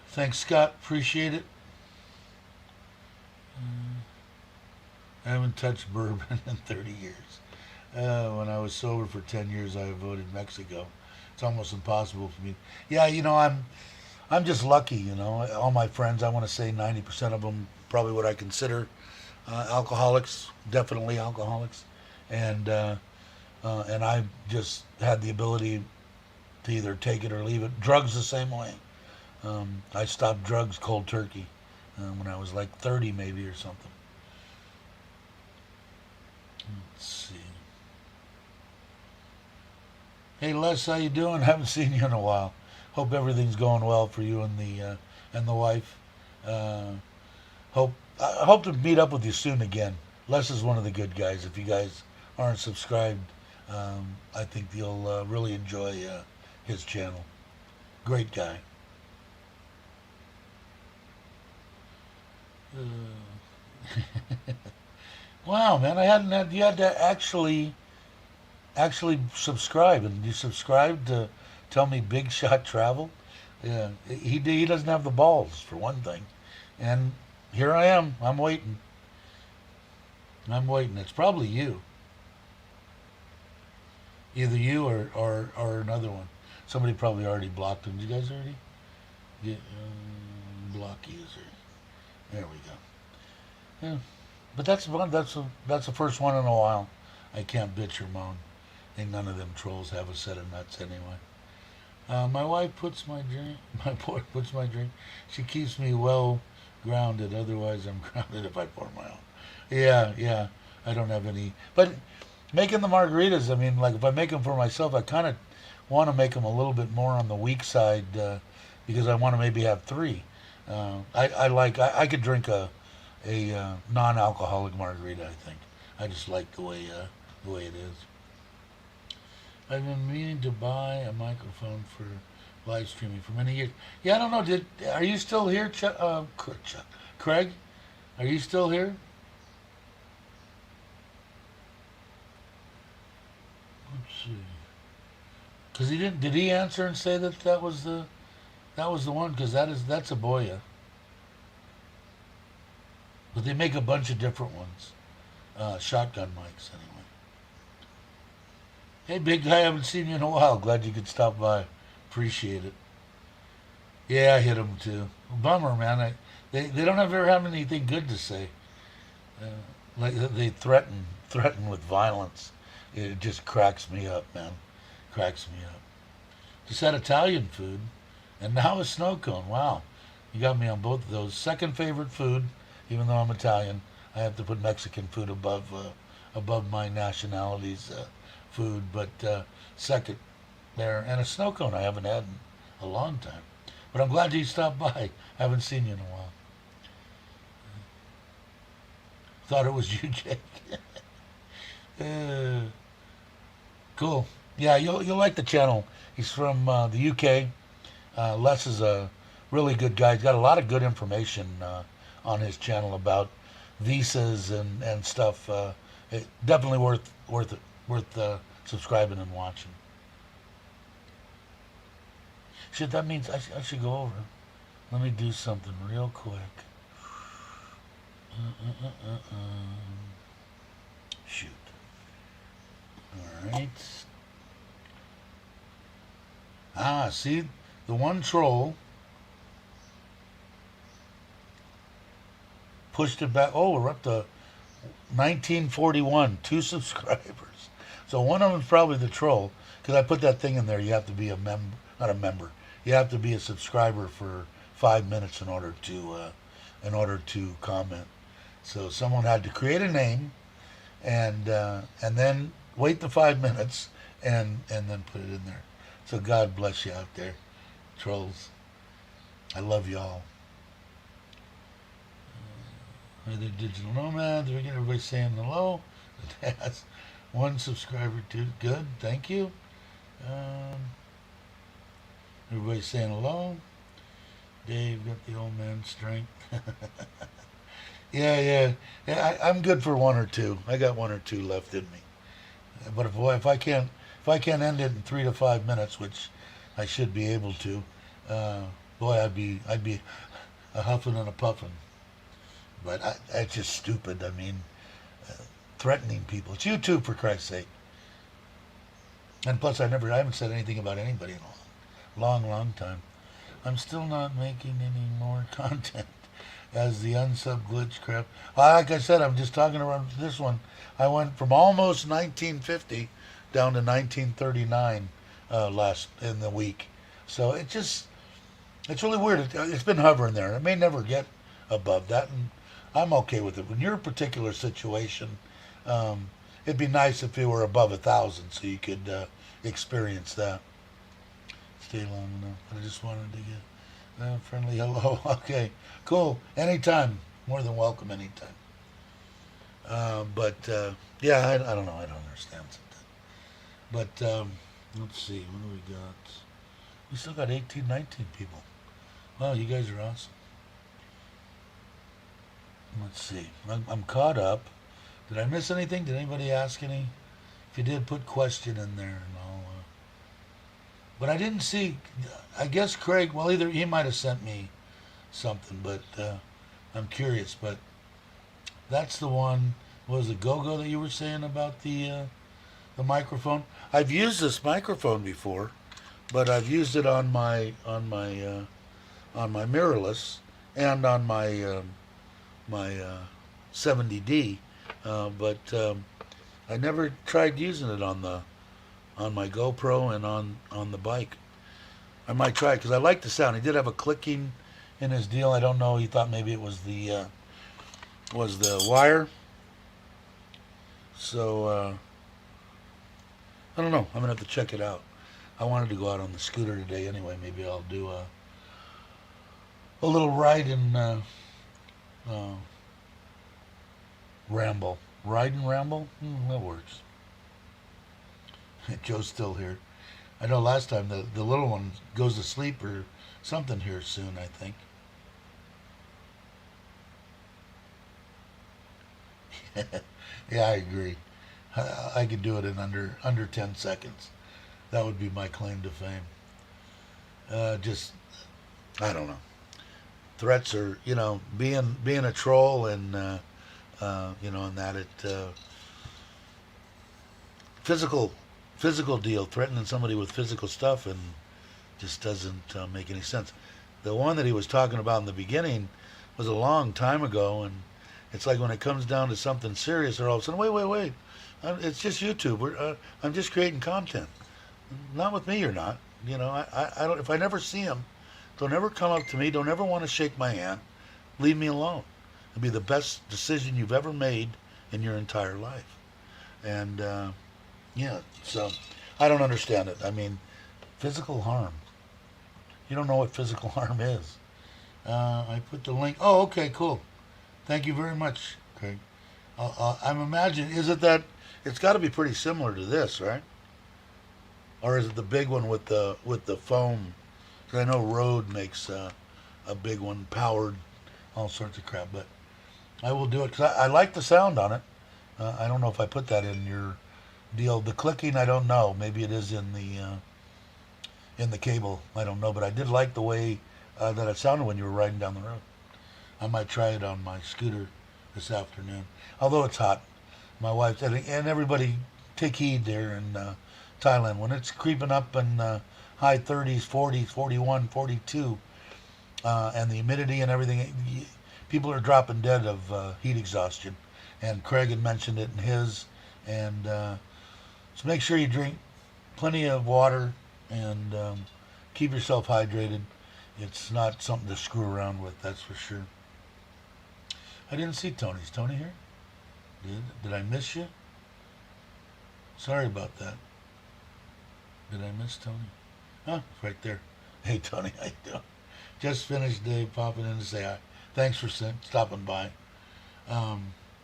Thanks, Scott. Appreciate it. I haven't touched bourbon in 30 years. When I was sober for 10 years, I avoided Mexico. It's almost impossible for me. Yeah, I'm just lucky. All my friends, I want to say 90% of them, probably what I consider alcoholics, definitely alcoholics, and I just had the ability to either take it or leave it. Drugs the same way. I stopped drugs cold turkey when I was like 30 maybe or something. Let's see. Hey Les, how you doing? Haven't seen you in a while. Hope everything's going well for you and the wife. I hope to meet up with you soon again. Les is one of the good guys. If you guys aren't subscribed, I think you'll really enjoy his channel. Great guy. Wow, man! You had to actually subscribe, and you subscribed to tell me Big Shot Travel. Yeah, he doesn't have the balls for one thing, and here I am. I'm waiting. It's probably you. Either you or another one. Somebody probably already blocked him. Did you guys already get block user? There we go. Yeah, but that's the first one in a while. I can't bitch or moan. Ain't none of them trolls have a set of nuts anyway. My wife puts my drink. My boy puts my drink. She keeps me well grounded. Otherwise, I'm grounded if I pour my own. Yeah. I don't have any. But making the margaritas, I mean, like if I make them for myself, I kind of want to make them a little bit more on the weak side because I want to maybe have three. I could drink a non-alcoholic margarita. I think I just like the way it is. I've been meaning to buy a microphone for live streaming for many years. Yeah, I don't know. Are you still here, Craig? Are you still here? Let's see. Because he didn't. Did he answer and say that was the one? Because that's a Boya. But they make a bunch of different ones. Shotgun mics, anyway. Hey, big guy, I haven't seen you in a while. Glad you could stop by. Appreciate it. Yeah, I hit them too. Bummer, man. They don't ever have anything good to say. Like they threaten with violence. It just cracks me up, man. Cracks me up. Just had Italian food, and now a snow cone. Wow, you got me on both of those. Second favorite food, even though I'm Italian, I have to put Mexican food above my nationality's food. But second there, and a snow cone I haven't had in a long time. But I'm glad you stopped by. I haven't seen you in a while. Thought it was you, Jake. Cool. Yeah, you'll like the channel. He's from the UK. Les is a really good guy. He's got a lot of good information on his channel about visas and stuff. Definitely worth subscribing and watching. Shit, that means I should go over. Let me do something real quick. Shoot. All right. See, the one troll pushed it back. Oh, we're up to 1941, 2 subscribers. So one of them's probably the troll, because I put that thing in there. You have to be a member, not a member. You have to be a subscriber for 5 minutes in order to comment. So someone had to create a name, and then wait the 5 minutes, and then put it in there. So God bless you out there, trolls. I love y'all. Are they digital nomads? We get everybody saying hello. It has 1 subscriber too. Good, thank you. Everybody saying hello. Dave got the old man strength. Yeah. I'm good for 1 or 2. I got 1 or 2 left in me. But if I can't end it in 3 to 5 minutes, which I should be able to, boy, I'd be a huffing and a puffing. But that's just stupid. I mean, threatening people. It's you too, for Christ's sake. And plus, I haven't said anything about anybody in a long time. I'm still not making any more content as the unsub glitch crap. Like I said, I'm just talking about this one. I went from almost 1950 down to 1939 last in the week. So it's really weird. It's been hovering there. It may never get above that, and I'm okay with it. When you're in a particular situation, it'd be nice if it were above 1,000 so you could experience that. Stay long enough. I just wanted to get a friendly hello. Okay, cool. Anytime. More than welcome anytime. Yeah, I don't know. I don't understand something. But let's see. What do we got? We still got 18, 19 people. Wow, you guys are awesome. Let's see. I'm caught up. Did I miss anything? Did anybody ask any? If you did, put question in there and all. But I didn't see. I guess Craig. Well, either he might have sent me something, but I'm curious. But that's the one. What was it, Go-Go, that you were saying about the microphone? I've used this microphone before, but I've used it on my mirrorless and on my 70D, but I never tried using it on my GoPro and on the bike. I might try it because I like the sound. He did have a clicking in his deal. I don't know. He thought maybe it was the wire. So I don't know. I'm gonna have to check it out. I wanted to go out on the scooter today anyway. Maybe I'll do a little ride and ramble. Ride and ramble? That works. Joe's still here. I know last time the little one goes to sleep or something here soon, I think. Yeah, I agree. I could do it in under 10 seconds. That would be my claim to fame. I don't know. Threats are, being a troll and, and that physical deal, threatening somebody with physical stuff, and just doesn't make any sense. The one that he was talking about in the beginning was a long time ago, and it's like when it comes down to something serious, they're all of a sudden, wait. It's just YouTube. I'm just creating content. Not with me, you're not. You know, I don't. If I never see them, don't ever come up to me. Don't ever want to shake my hand. Leave me alone. It'll be the best decision you've ever made in your entire life. And yeah, so I don't understand it. I mean, physical harm. You don't know what physical harm is. I put the link. Oh, okay, cool. Thank you very much, Craig. I'm imagining. Is it that? It's got to be pretty similar to this, right? Or is it the big one with the foam? Because I know Rode makes a big one, powered, all sorts of crap. But I will do it because I like the sound on it. I don't know if I put that in your deal. The clicking, I don't know. Maybe it is in the cable. I don't know. But I did like the way that it sounded when you were riding down the road. I might try it on my scooter this afternoon. Although it's hot. My wife said, and everybody take heed there in Thailand. When it's creeping up in high 30s, 40s, 41, 42, and the humidity and everything, people are dropping dead of heat exhaustion. And Craig had mentioned it in his. And so make sure you drink plenty of water and keep yourself hydrated. It's not something to screw around with, that's for sure. I didn't see Tony. Is Tony here? Did I miss you? Sorry about that. Did I miss Tony? Huh, it's right there. Hey Tony, how you doing? Just finished Dave popping in to say hi. Thanks for stopping by.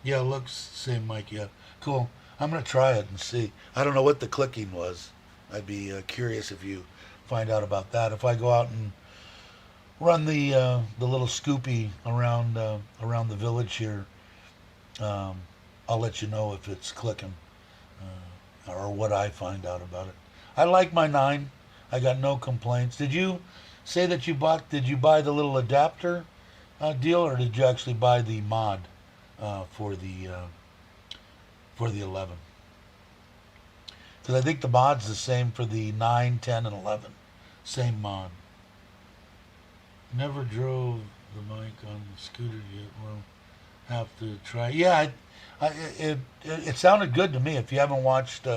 Yeah, looks same mic. Yeah, cool. I'm gonna try it and see. I don't know what the clicking was. I'd be curious if you find out about that. If I go out and run the little scoopy around the village here, I'll let you know if it's clicking or what I find out about it. I like my 9. I got no complaints. Did you say that you bought? Did you buy the little adapter deal, or did you actually buy the mod for the 11? Because I think the mod's the same for the 9, 10, and 11. Same mod. Never drove the mic on the scooter yet. We'll have to try. Yeah, it sounded good to me. If you haven't watched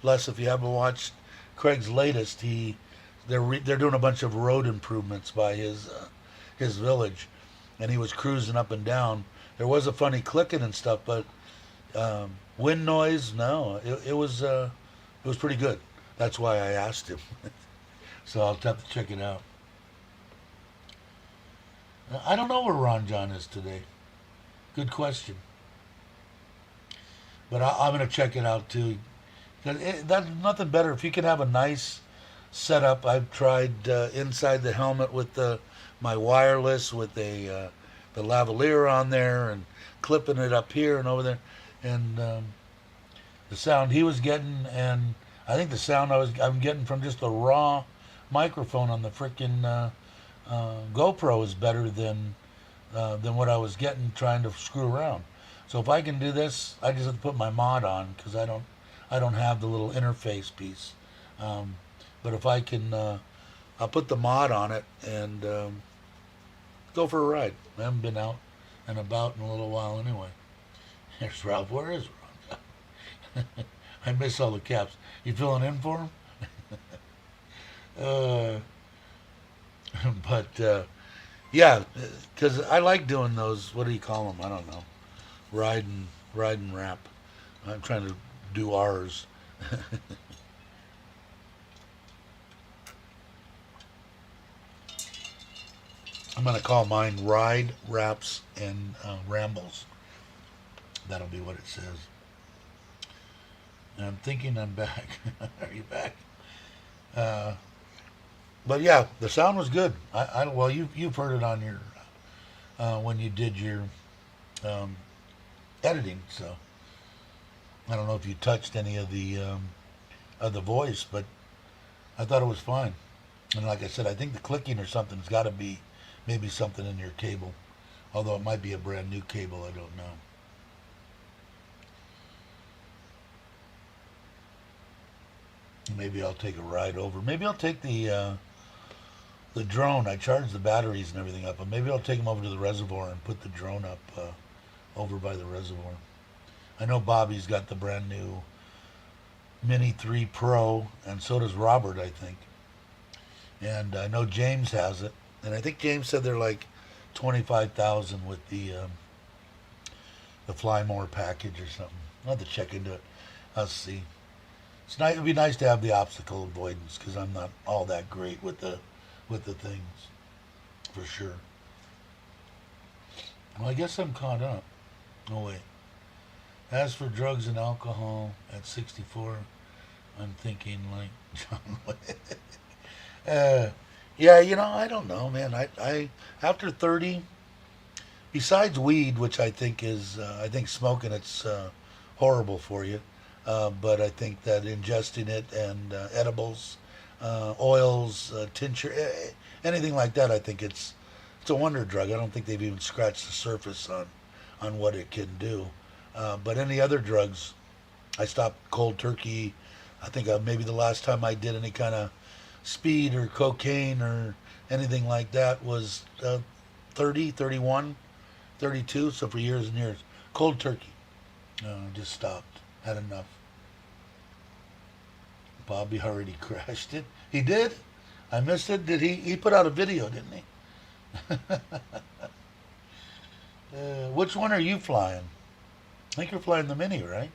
Les, if you haven't watched Craig's latest, they're doing a bunch of road improvements by his village, and he was cruising up and down. There was a funny clicking and stuff, but wind noise, no, it was pretty good. That's why I asked him. So I'll have to check it out. I don't know where Ron John is today. Good question. But I'm going to check it out too. That's nothing better. If you can have a nice setup. I've tried inside the helmet with my wireless with the lavalier on there and clipping it up here and over there. And the sound he was getting, and I think the sound I'm getting from just a raw microphone on the freaking GoPro is better than what I was getting trying to screw around. So if I can do this, I just have to put my mod on because I don't have the little interface piece. But if I can, I'll put the mod on it and go for a ride. I haven't been out and about in a little while anyway. There's Ralph. Where is Ralph? I miss all the caps. You filling in for him? But yeah, because I like doing those. What do you call them? I don't know. Ride and rap. I'm trying to do ours. I'm going to call mine Ride, Raps, and Rambles. That'll be what it says. And I'm thinking I'm back. Are you back? But yeah, the sound was good. Well, you've heard it on your when you did your editing. So I don't know if you touched any of the voice, but I thought it was fine. And like I said, I think the clicking or something's got to be maybe something in your cable, although it might be a brand new cable. I don't know. Maybe I'll take a ride over. Maybe I'll take the drone. I charged the batteries and everything up, but maybe I'll take them over to the reservoir and put the drone up over by the reservoir. I know Bobby's got the brand new Mini 3 Pro, and so does Robert, I think. And I know James has it, and I think James said they're like 25,000 with the Fly More package or something. I'll have to check into it. I'll see. It's nice. It'd be nice to have the obstacle avoidance because I'm not all that great with the things, for sure. Well, I guess I'm caught up. Oh wait. As for drugs and alcohol at 64, I'm thinking like John Wick. uh, yeah, I don't know, man. I after 30, besides weed, which I think smoking it's horrible for you. But I think that ingesting it and edibles, oils, tincture, anything like that, I think it's a wonder drug. I don't think they've even scratched the surface on what it can do. But any other drugs, I stopped cold turkey. I think maybe the last time I did any kind of speed or cocaine or anything like that was 30, 31, 32. So for years and years, cold turkey. Just stopped. Had enough. Bobby already crashed it. He did? I missed it. Did he? He put out a video, didn't he? Which one are you flying? I think you're flying the Mini, right?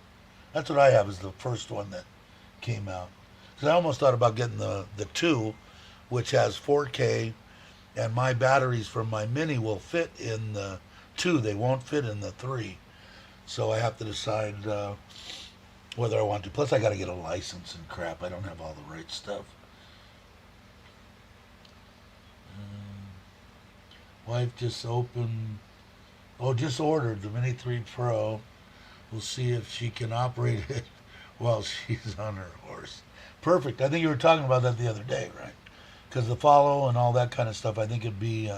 That's what I have as the first one that came out. Because I almost thought about getting the 2, which has 4K, and my batteries from my Mini will fit in the 2. They won't fit in the 3. So I have to decide whether I want to. Plus, I got to get a license and crap. I don't have all the right stuff. Wife just just ordered the Mini 3 Pro. We'll see if she can operate it while she's on her horse. Perfect. I think you were talking about that the other day, right? Because the follow and all that kind of stuff, I think it'd be.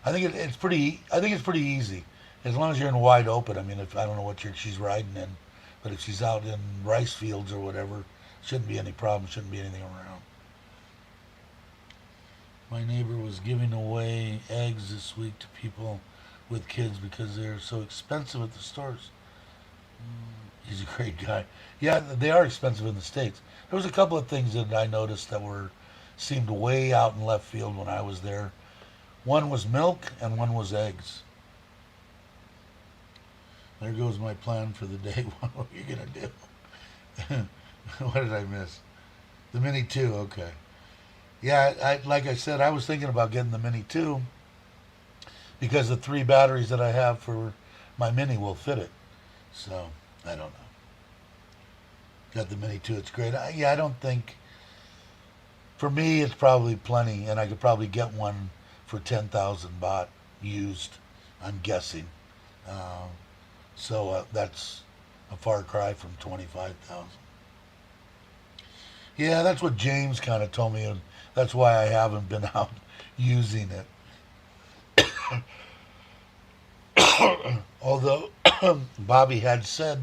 I think it's pretty. I think it's pretty easy as long as you're in wide open. I mean, if I don't know what she's riding in, but if she's out in rice fields or whatever, shouldn't be any problem. Shouldn't be anything around. My neighbor was giving away eggs this week to people with kids because they're so expensive at the stores. He's a great guy. Yeah, they are expensive in the States. There was a couple of things that I noticed that seemed way out in left field when I was there. One was milk and one was eggs. There goes my plan for the day. What are you going to do? What did I miss? The Mini 2, okay. Yeah, like I said, I was thinking about getting the Mini 2 because the 3 batteries that I have for my Mini will fit it. So, I don't know. Got the Mini 2, it's great. I don't think, for me, it's probably plenty, and I could probably get one for 10,000 baht used, I'm guessing. So that's a far cry from 25,000. Yeah, that's what James kind of told me, and that's why I haven't been out using it. Although Bobby had said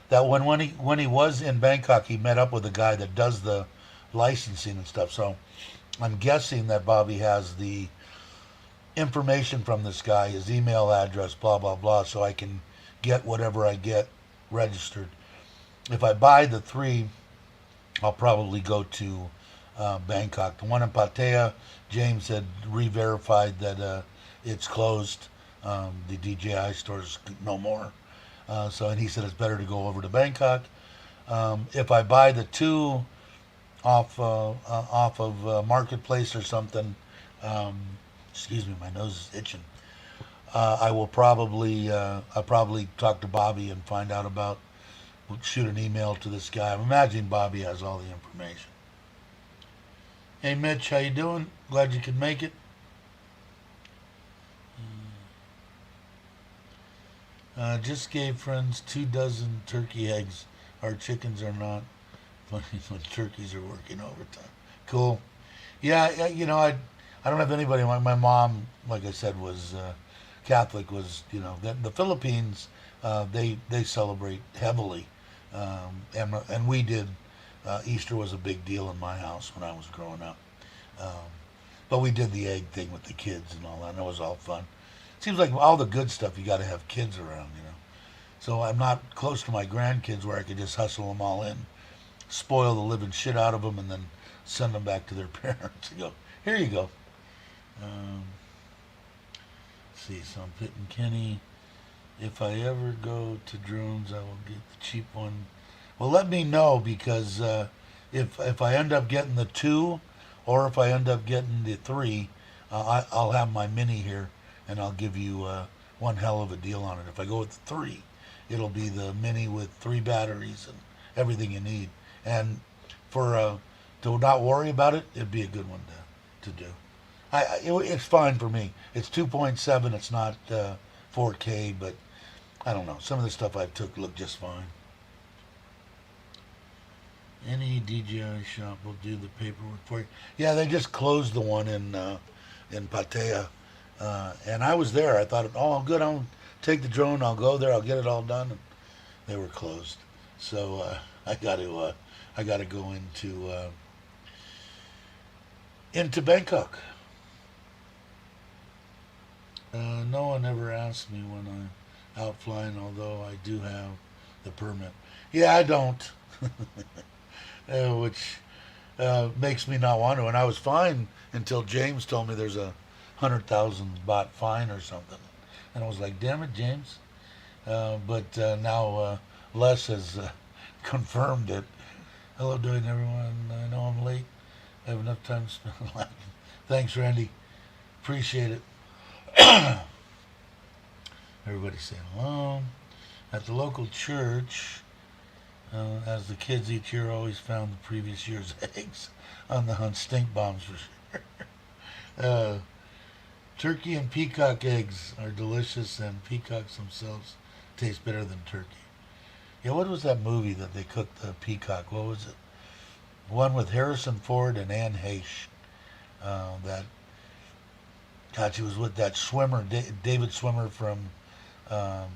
that when he was in Bangkok, he met up with a guy that does the licensing and stuff. So I'm guessing that Bobby has the information from this guy, his email address, blah blah blah, so I can get whatever I get registered. If I buy the 3, I'll probably go to Bangkok. The one in Pattaya, James had re-verified that it's closed. The DJI stores no more. And he said it's better to go over to Bangkok. If I buy the 2 off of Marketplace or something, excuse me, my nose is itching. I will probably I'll probably talk to Bobby and find out about. Shoot an email to this guy. I'm imagining Bobby has all the information. Hey Mitch, how you doing? Glad you could make it. Just gave friends 2 dozen turkey eggs. Our chickens are not. Funny when turkeys are working overtime. Cool. Yeah, I don't have anybody. My mom, like I said, was Catholic. Was the Philippines? They celebrate heavily, and we did. Easter was a big deal in my house when I was growing up. But we did the egg thing with the kids and all that, and it was all fun. Seems like all the good stuff you got to have kids around, So I'm not close to my grandkids where I could just hustle them all in, spoil the living shit out of them, and then send them back to their parents and go, here you go. Um, let's see, so I'm pitting Kenny. If I ever go to drones, I will get the cheap one. Well, let me know because if I end up getting the 2, or if I end up getting the 3, I'll have my mini here, and I'll give you one hell of a deal on it. If I go with the 3, it'll be the mini with 3 batteries and everything you need. And for to not worry about it, it'd be a good one to do. It's fine for me. It's 2.7. It's not 4K, but I don't know. Some of the stuff I took looked just fine. Any DJI shop will do the paperwork for you. Yeah, they just closed the one in Pattaya, and I was there. I thought, oh, good. I'll take the drone. I'll go there. I'll get it all done. And they were closed, so I got to go into Bangkok. No one ever asked me when I'm out flying, although I do have the permit. Yeah, I don't, which makes me not want to. And I was fine until James told me there's a 100,000 baht fine or something, and I was like, damn it, James. But now Les has confirmed it. Hello, doing everyone. I know I'm late. I have enough time to spend laughing. Thanks, Randy. Appreciate it. Everybody's saying hello. At the local church, as the kids each year always found the previous year's eggs on the hunt. Stink bombs for sure. Turkey and peacock eggs are delicious, and peacocks themselves taste better than turkey. Yeah, what was that movie that they cooked the peacock? What was it? One with Harrison Ford and Anne Heche. God, she was with that swimmer, David Swimmer from, God.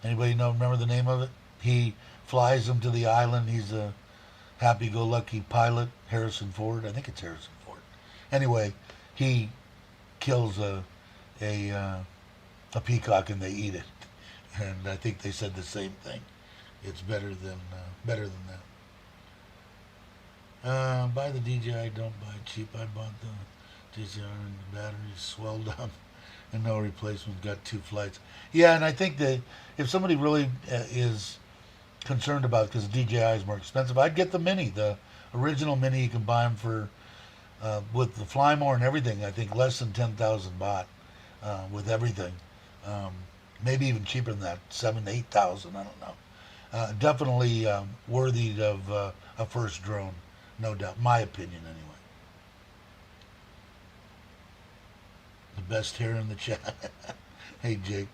Anybody remember the name of it? He flies them to the island. He's a happy-go-lucky pilot, Harrison Ford. I think it's Harrison Ford. Anyway, he kills a peacock and they eat it. And I think they said the same thing. It's better than that. Buy the DJI, don't buy it cheap. I bought the DJI and the batteries swelled up and no replacement. Got 2 flights. Yeah, and I think that if somebody really is concerned about it because the DJI is more expensive, I'd get the mini, the original mini. You can buy them for with the fly more and everything. I think less than 10,000 baht with everything. Maybe even cheaper than that, 7,000 to 8,000. I don't know. Definitely worthy of a first drone, no doubt. My opinion, anyway. The best hair in the chat. Hey, Jake.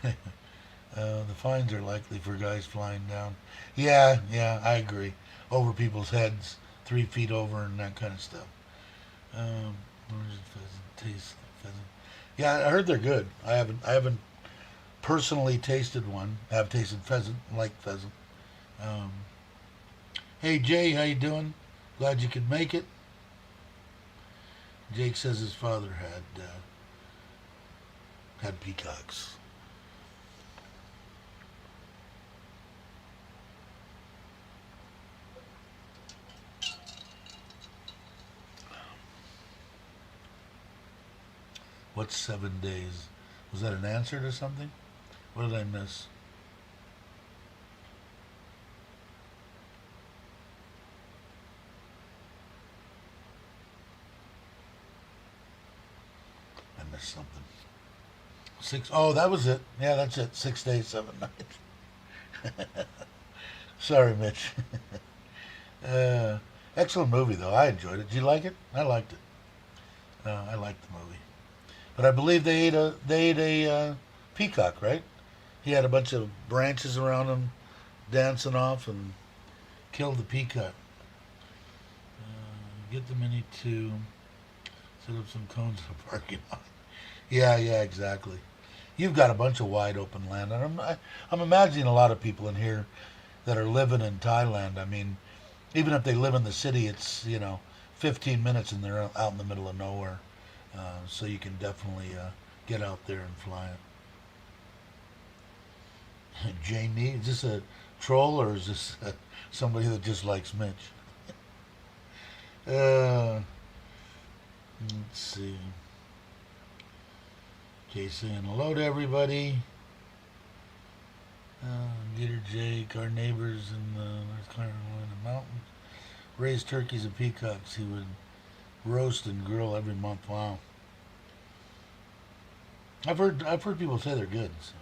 The fines are likely for guys flying down. Yeah, I agree. Over people's heads, 3 feet over, and that kind of stuff. Where's the pheasant? Taste the pheasant. Yeah, I heard they're good. I haven't personally tasted one. I've tasted pheasant, like pheasant. Hey Jay, how you doing? Glad you could make it. Jake says his father had peacocks. What's 7 days? Was that an answer to something? What did I miss? I missed something. 6. Oh, that was it. Yeah, that's it. 6 days, 7 nights. Sorry, Mitch. Excellent movie, though. I enjoyed it. Did you like it? I liked it. I liked the movie. But I believe they ate a peacock, right? He had a bunch of branches around him, dancing off, and killed the peacock. Get the Mini to set up some cones in the parking lot. Yeah, exactly. You've got a bunch of wide open land, and I'm imagining a lot of people in here that are living in Thailand. I mean, even if they live in the city, it's 15 minutes and they're out in the middle of nowhere. So you can definitely get out there and fly it. Jamie, is this a troll or is this somebody that just likes Mitch? Uh, let's see. Okay, saying hello to everybody. Gator Jake, our neighbors in the North Carolina mountains, raise turkeys and peacocks. He would roast and grill every month. Wow. I've heard people say they're good. So.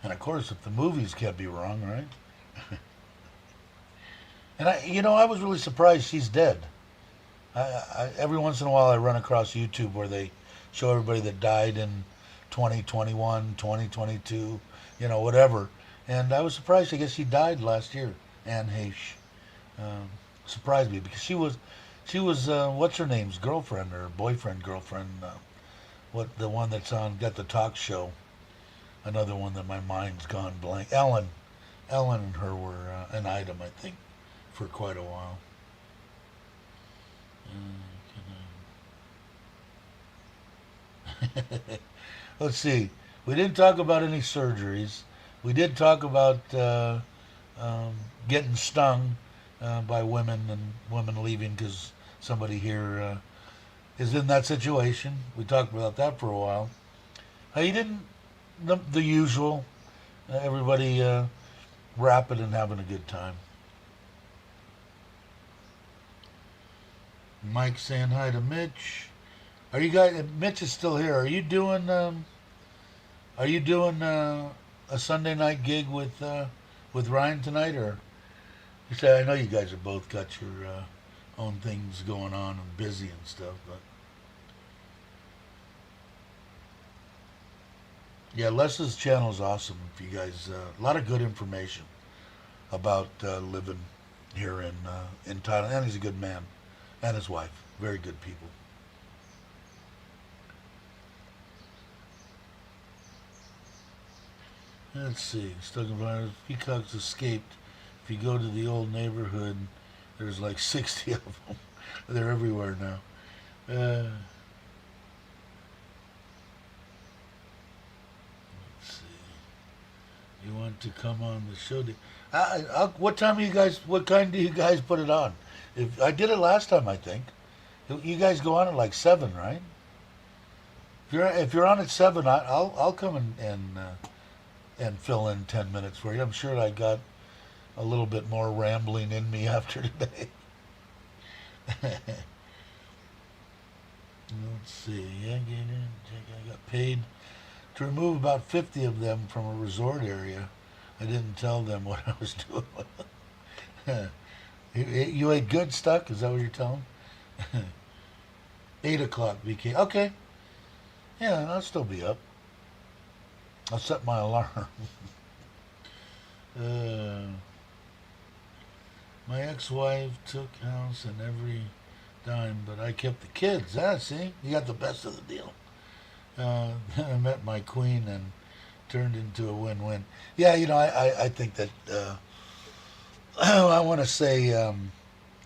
And of course, if the movies can't be wrong, right? And I was really surprised she's dead. Every once in a while, I run across YouTube where they show everybody that died in 2021, 2022, whatever. And I was surprised. I guess she died last year. Anne Heche surprised me because she was what's her name's girlfriend or boyfriend, girlfriend. The one that's got the talk show. Another one that my mind's gone blank. Ellen and her were an item, I think, for quite a while. Let's see. We didn't talk about any surgeries. We did talk about getting stung by women and women leaving because somebody here is in that situation. We talked about that for a while. You didn't the usual. Everybody rapid and having a good time. Mike saying hi to Mitch. Are you guys? Mitch is still here. Are you doing? A Sunday night gig with Ryan tonight, or you say? I know you guys have both got your own things going on and busy and stuff, but yeah, Les's channel is awesome. If you guys, a lot of good information about living here in Thailand, and he's a good man, and his wife, very good people. Let's see. Stuckenfire peacocks escaped. If you go to the old neighborhood, there's like 60 of them. They're everywhere now. Let's see. You want to come on the show? What time do you guys? What kind do you guys put it on? If I did it last time, I think. You guys go on at like 7, right? If you're on at 7, I'll come and fill in 10 minutes for you. I'm sure I got a little bit more rambling in me after today. Let's see. I got paid to remove about 50 of them from a resort area. I didn't tell them what I was doing. You ate good stuff? Is that what you're telling? 8 o'clock VK. Okay. Yeah, I'll still be up. I'll set my alarm. My ex-wife took house and every dime, but I kept the kids. See? You got the best of the deal. Then I met my queen and turned into a win-win. Yeah, I think that I want to say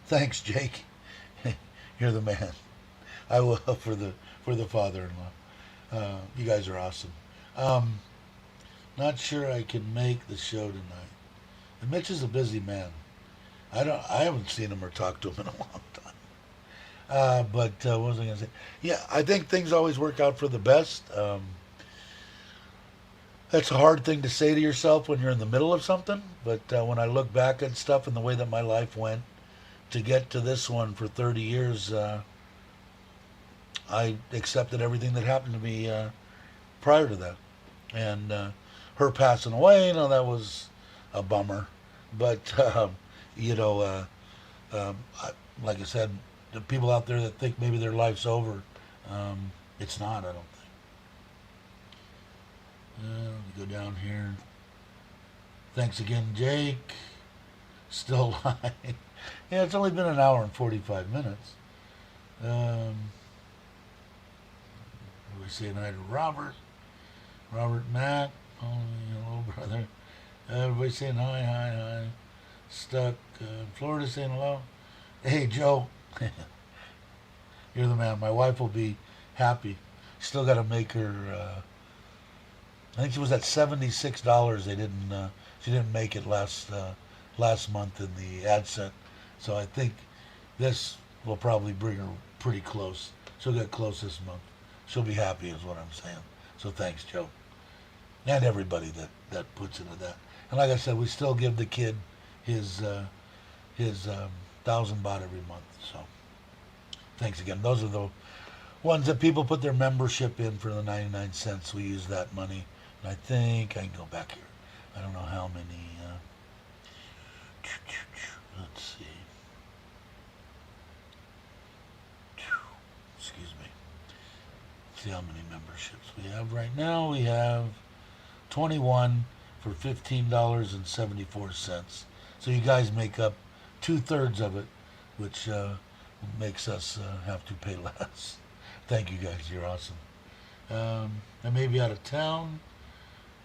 thanks, Jake. You're the man. I will for the father-in-law. You guys are awesome. Not sure I can make the show tonight. And Mitch is a busy man. I haven't seen him or talked to him in a long time. But what was I going to say? Yeah, I think things always work out for the best. That's a hard thing to say to yourself when you're in the middle of something. But when I look back at stuff and the way that my life went to get to this one for 30 years, I accepted everything that happened to me prior to that. And her passing away, that was a bummer. But, like I said, the people out there that think maybe their life's over, it's not, I don't think. Let me go down here. Thanks again, Jake. Still live. Yeah, it's only been an hour and 45 minutes. We say hi to Robert. Robert Matt. Oh, hello, brother. Everybody saying hi. Stuck. Florida saying hello. Hey, Joe. You're the man. My wife will be happy. Still got to make her. I think she was at $76. They didn't. She didn't make it last month in the ad set. So I think this will probably bring her pretty close. She'll get close this month. She'll be happy, is what I'm saying. So thanks, Joe, and everybody that puts into that. And like I said, we still give the kid his 1,000 baht every month. So thanks again. Those are the ones that people put their membership in for the 99 cents. We use that money. And I think I can go back here. I don't know how many. Let's see. Excuse me. See how many memberships we have right now. We have 21 for $15.74. So you guys make up 2/3 of it, which makes us have to pay less. Thank you guys. You're awesome. I may be out of town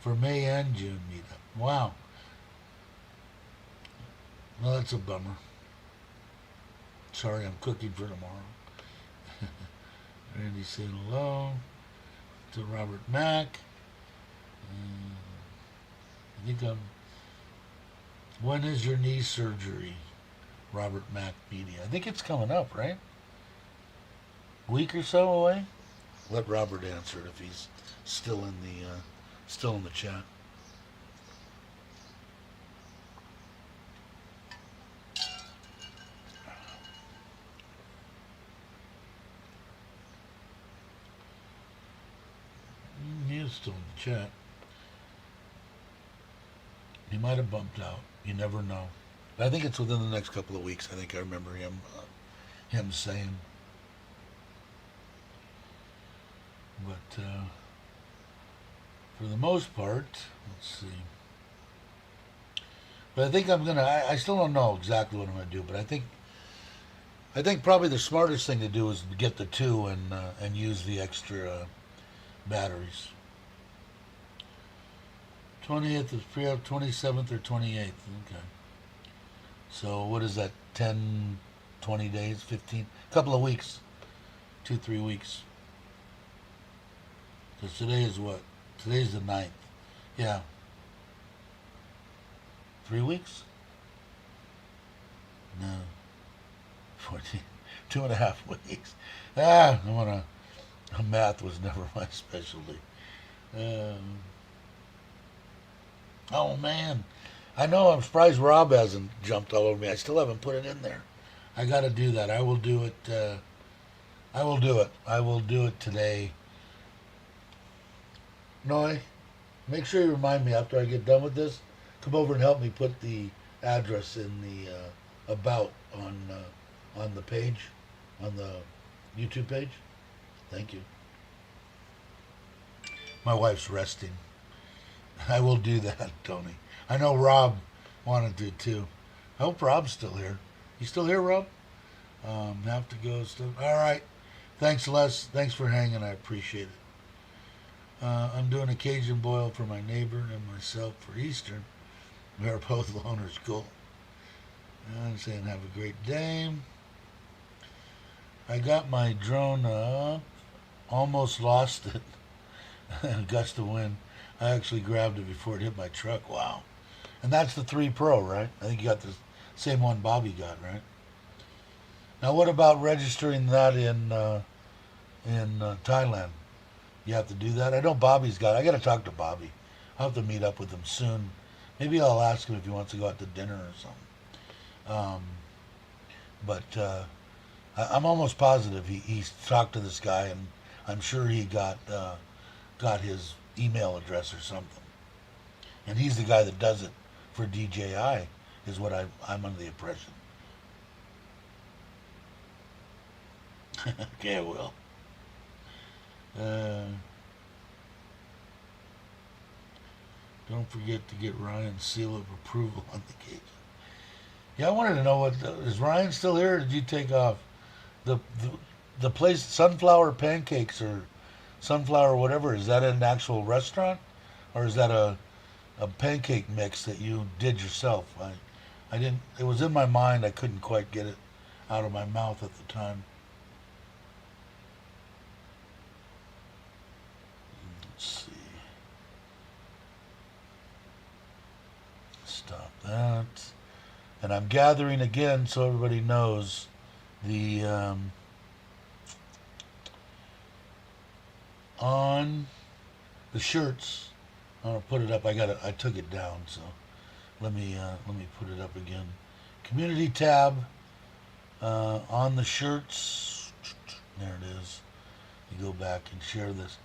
for May and June meetup. Wow. Well, that's a bummer. Sorry, I'm cooking for tomorrow. Randy saying hello to Robert Mack. I think when is your knee surgery? Robert Mack Media. I think it's coming up, right? Week or so away. Let Robert answer it if he's still in the chat. He is still in the chat. He might have bumped out. You never know. But I think it's within the next couple of weeks. I think I remember him saying. But for the most part, let's see. But I think I still don't know exactly what I'm gonna do. But I think probably the smartest thing to do is to get the two and use the extra batteries. 20th is pre-op, 27th or 28th. Okay. So what is that? 10, 20 days, 15, couple of weeks, 2-3 weeks. Because today is what? Today's the 9th. Yeah. 3 weeks? No. 14, 2.5 weeks. Math was never my specialty. Oh man. I know, I'm surprised Rob hasn't jumped all over me. I still haven't put it in there. I got to do that. I will do it. I will do it today. Noi, make sure you remind me after I get done with this. Come over and help me put the address in the about on the page, on the YouTube page. Thank you. My wife's resting. I will do that, Tony. I know Rob wanted to too. I hope Rob's still here. You still here, Rob? Have to go still. All right. Thanks, Les. Thanks for hanging. I appreciate it. I'm doing a Cajun boil for my neighbor and myself for Easter. We are both loners. Cool. I'm saying have a great day. I got my drone up. Almost lost it. Gust of wind. I actually grabbed it before it hit my truck. Wow. And that's the 3 Pro, right? I think you got the same one Bobby got, right? Now, what about registering that in Thailand? You have to do that? I know Bobby's got it. I got to talk to Bobby. I'll have to meet up with him soon. Maybe I'll ask him if he wants to go out to dinner or something. But I'm almost positive he's talked to this guy, and I'm sure he got his email address or something. And he's the guy that does it for DJI, is what I'm under the impression. Okay, I will. Don't forget to get Ryan's seal of approval on the cage. Yeah, I wanted to know is Ryan still here, or did you take off? The place, Sunflower Pancakes or Sunflower whatever, is that an actual restaurant, or is that a pancake mix that you did yourself? I didn't. It was in my mind. I couldn't quite get it out of my mouth at the time. stop that. And I'm gathering again so everybody knows the on the shirts. I'm gonna put it up. I took it down, so let me put it up again. Community tab on the shirts. There it is. You go back and share this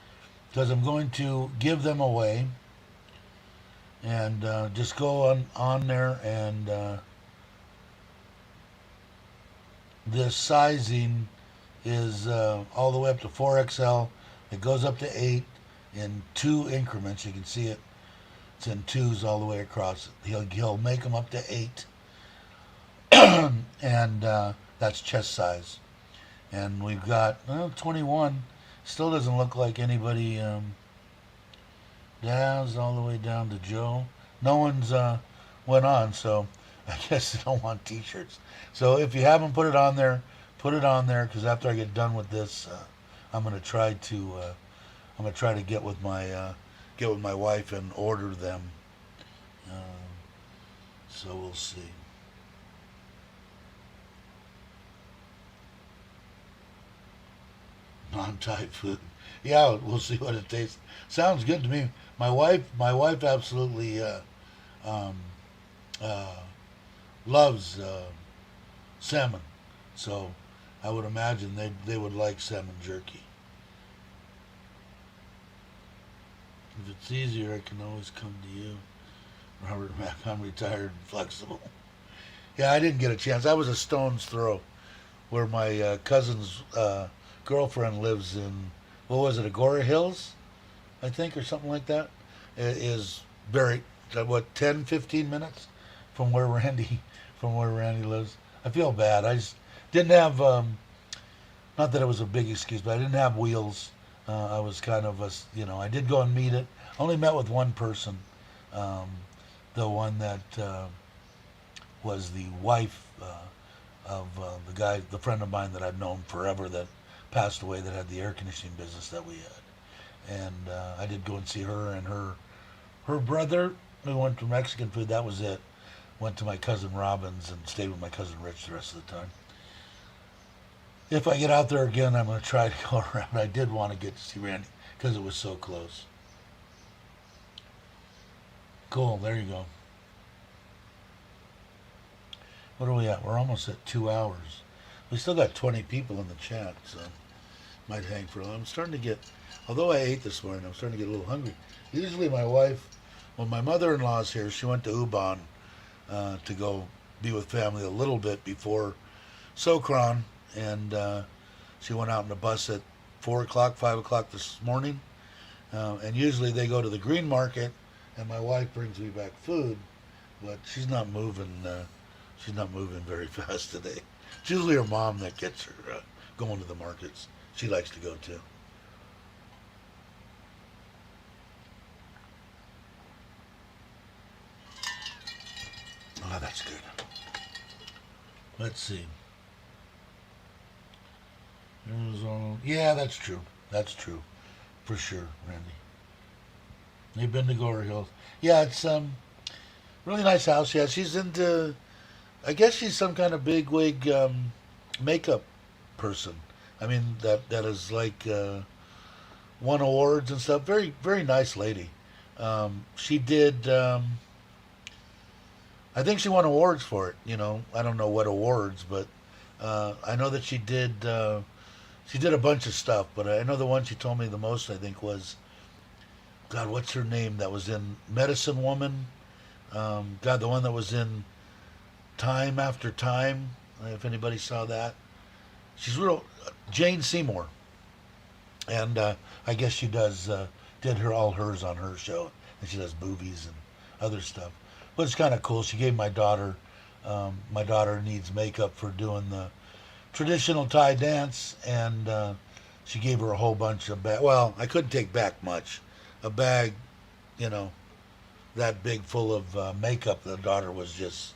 because I'm going to give them away. And just go on there and this sizing is all the way up to 4XL. It goes up to 8 in 2 increments. You can see it. It's in 2s all the way across. He'll make them up to 8. And that's chest size. And we've got 21. Still doesn't look like anybody. Daz all the way down to Joe. No one's went on, so I guess they don't want t-shirts. So if you haven't put it on there, put it on there, because after I get done with this, I'm gonna try to get with my wife and order them. So we'll see. Non-Thai food. Yeah, we'll see what it tastes. Sounds good to me. My wife absolutely um, loves salmon, so I would imagine they would like salmon jerky. If it's easier, I can always come to you, Robert Mack. I'm retired and flexible. Yeah, I didn't get a chance. I was a stone's throw where my cousin's girlfriend lives in, what was it, Agora Hills, I think, or something like that. It is very, 10, 15 minutes from where Randy lives. I feel bad. I just didn't have, not that it was a big excuse, but I didn't have wheels. I was kind of I did go and meet it. I only met with one person, the one that was the wife of the friend of mine that I've known forever that passed away, that had the air conditioning business that we had. And I did go and see her and her brother. We went to Mexican food. That was it. Went to my cousin Robin's and stayed with my cousin Rich the rest of the time. If I get out there again, I'm going to try to go around. I did want to get to see Randy because it was so close. Cool. There you go. What are we at? We're almost at 2 hours. We still got 20 people in the chat, so might hang for a while. I'm starting to get, although I ate this morning, I'm starting to get a little hungry. Usually my wife, when my mother-in-law's here, she went to Ubon to go be with family a little bit before Sokran, and she went out in the bus at 4 o'clock, 5 o'clock this morning. And usually they go to the green market, and my wife brings me back food, but she's not moving very fast today. It's usually her mom that gets her going to the markets. She likes to go too. Oh, that's good. Let's see. Yeah, that's true. That's true. For sure, Randy. You've been to Gore Hills. Yeah, it's really nice house. Yeah, she's into, I guess she's some kind of bigwig makeup person. I mean, that is like won awards and stuff. Very, very nice lady. She did, I think she won awards for it. I don't know what awards, but I know that she did a bunch of stuff. But I know the one she told me the most, I think, was, God, what's her name? That was in Medicine Woman. God, the one that was in Time After Time. If anybody saw that, she's real. Jane Seymour, and I guess she did all hers on her show, and she does movies and other stuff. But it's kind of cool. She gave my daughter. My daughter needs makeup for doing the traditional Thai dance, and she gave her a whole bunch of well, I couldn't take back much. A bag, that big full of makeup. The daughter was just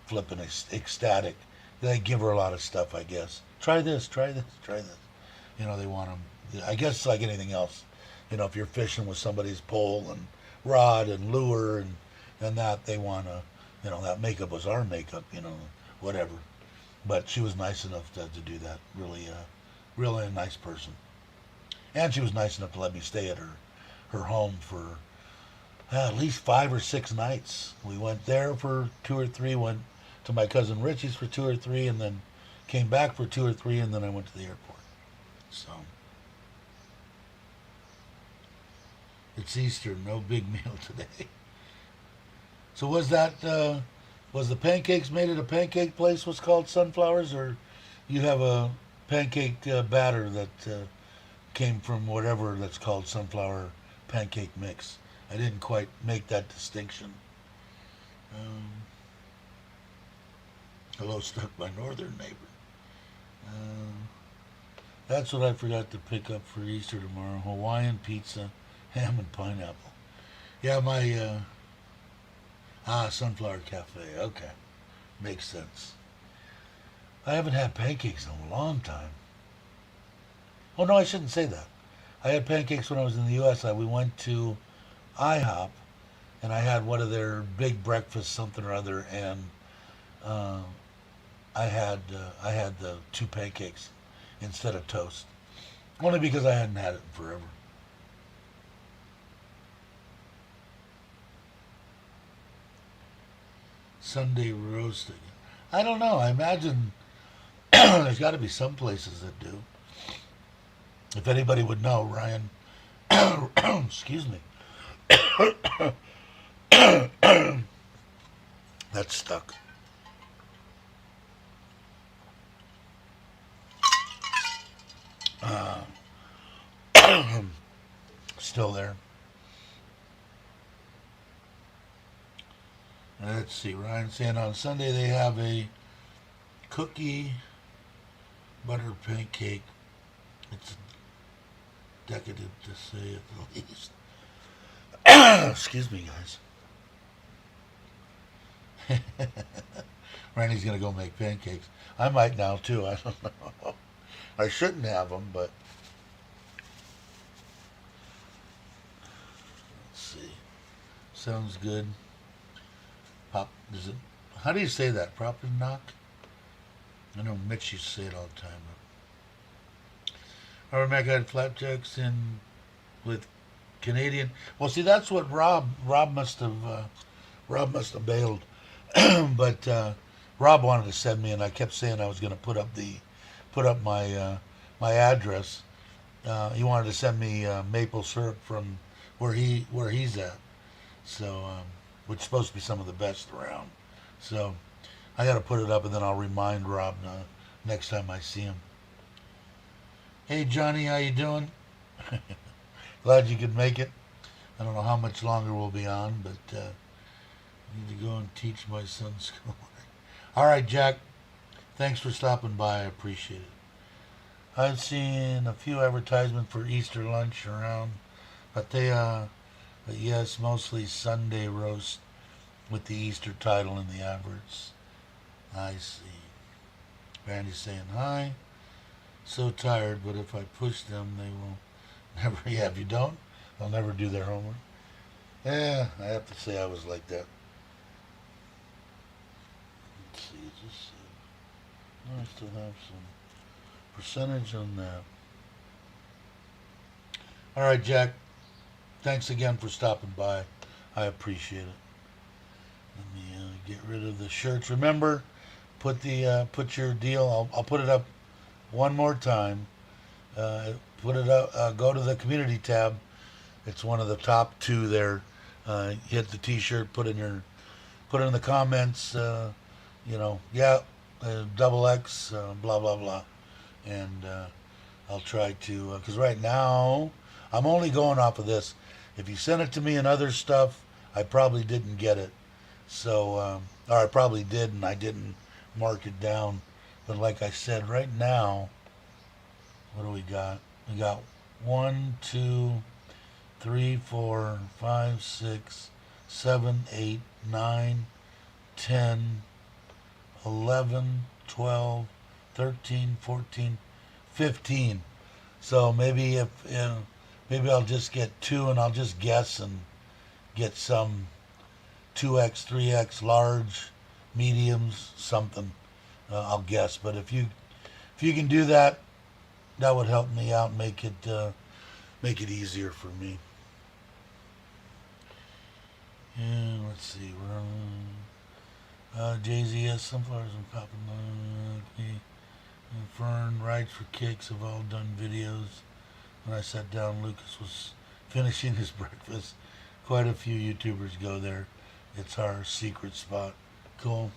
flipping ecstatic. They give her a lot of stuff, I guess. Try this, try this, try this. They want them. I guess it's like anything else. If you're fishing with somebody's pole and rod and lure and that, they want to That makeup was our makeup, whatever. But she was nice enough to do that. Really, really a nice person. And she was nice enough to let me stay at her home for at least 5 or 6 nights. We went there for 2 or 3, went to my cousin Richie's for 2 or 3, and then came back for 2 or 3, and then I went to the airport. So it's Easter, no big meal today. So was the pancakes made at a pancake place was called Sunflowers, or you have a pancake batter that came from whatever that's called sunflower pancake mix? I didn't quite make that distinction. Hello, stuck my northern neighbor. That's what I forgot to pick up for Easter tomorrow. Hawaiian pizza, ham and pineapple. Yeah, my Sunflower Cafe. Okay, makes sense. I haven't had pancakes in a long time. Oh no, I shouldn't say that. I had pancakes when I was in the U.S. We went to IHOP, and I had one of their big breakfast something or other, and I had the 2 pancakes instead of toast, only because I hadn't had it in forever. Sunday roasting. I don't know. I imagine there's got to be some places that do. If anybody would know, Ryan. Excuse me. That's stuck. Still there. Let's see. Ryan saying on Sunday they have a cookie butter pancake. It's decadent to say at the least. Excuse me, guys. Randy's gonna go make pancakes. I might now too. I don't know. I shouldn't have them, but let's see. Sounds good. Pop, is it? How do you say that? Prop and knock? I know Mitch used to say it all the time. Our Mac had flapjacks in with Canadian. Well, see, that's what Rob must have bailed. But Rob wanted to send me, and I kept saying I was going to put up my my address. He wanted to send me maple syrup from where he's at. So, which is supposed to be some of the best around. So, I got to put it up, and then I'll remind Rob next time I see him. Hey Johnny, how you doing? Glad you could make it. I don't know how much longer we'll be on, but I need to go and teach my son school. All right, Jack. Thanks for stopping by. I appreciate it. I've seen a few advertisements for Easter lunch around, but but yes, mostly Sunday roast with the Easter title in the adverts. I see. Randy's saying hi. So tired, but if I push them, they will never. Yeah, if you don't, they'll never do their homework. Yeah, I have to say I was like that. Let's see, just I still have some percentage on that. All right, Jack. Thanks again for stopping by. I appreciate it. Let me get rid of the shirts. Remember, put your deal. I'll put it up one more time. Put it up. Go to the community tab. It's one of the top 2 there. Hit the T-shirt. Put in the comments. Yeah, double X. Blah blah blah. And I'll try to. Because right now I'm only going off of this. If you sent it to me and other stuff, I probably didn't get it. So, or I probably did, and I didn't mark it down. But like I said, right now, what do we got? We got 1, 2, 3, 4, 5, 6, 7, 8, 9, 10, 11, 12, 13, 14, 15. So maybe maybe I'll just get 2, and I'll just guess and get some 2X, 3X, large, mediums, something. I'll guess. But if you can do that, that would help me out and make it easier for me. And let's see, we're on JZS, Sunflowers and Poppin'. Fern, Rides for Kicks have all done videos. When I sat down, Lucas was finishing his breakfast. Quite a few YouTubers go there. It's our secret spot. Cool.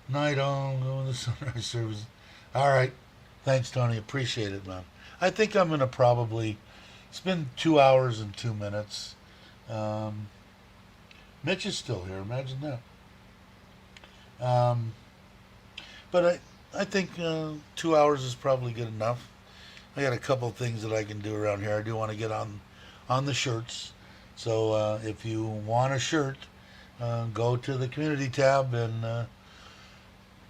Night on, going to sunrise service. All right. Thanks, Tony. Appreciate it, man. I think I'm going to probably... It's been 2 hours and 2 minutes. Mitch is still here. Imagine that. But I think 2 hours is probably good enough. I got a couple things that I can do around here. I do want to get on the shirts. So if you want a shirt, go to the community tab and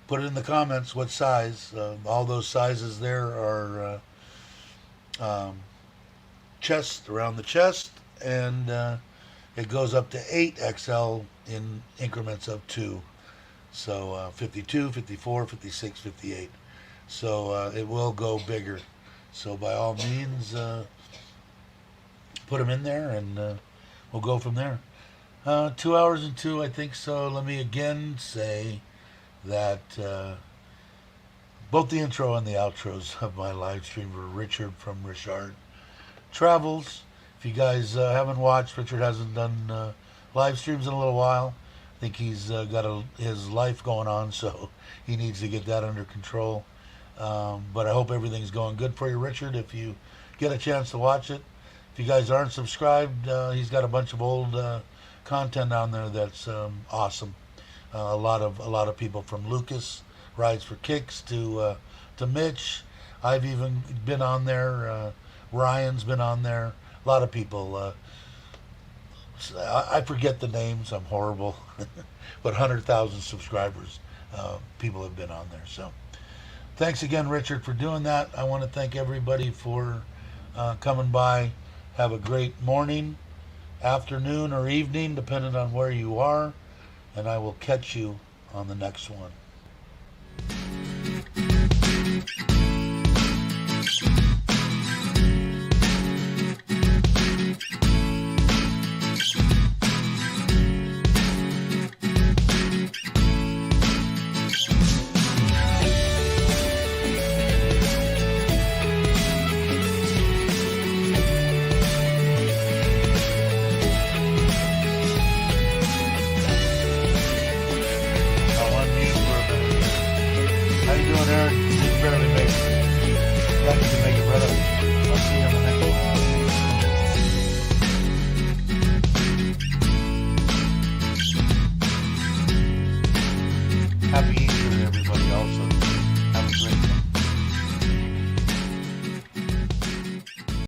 put it in the comments what size. All those sizes there are chest, around the chest, and it goes up to 8XL in increments of 2. So 52, 54, 56, 58. So it will go bigger. So by all means, put them in there and we'll go from there. 2 hours and 2, I think so. Let me again say that both the intro and the outros of my live stream were Richard from Richard Travels. If you guys haven't watched, Richard hasn't done live streams in a little while. I think he's got his life going on, so he needs to get that under control. But I hope everything's going good for you, Richard, if you get a chance to watch it. If you guys aren't subscribed, he's got a bunch of old content on there that's awesome. A lot of people from Lucas, Rides for Kicks, to Mitch. I've even been on there. Ryan's been on there. A lot of people. I forget the names. I'm horrible. But 100,000 subscribers, people have been on there. So thanks again, Richard, for doing that. I want to thank everybody for coming by. Have a great morning, afternoon, or evening, depending on where you are. And I will catch you on the next one.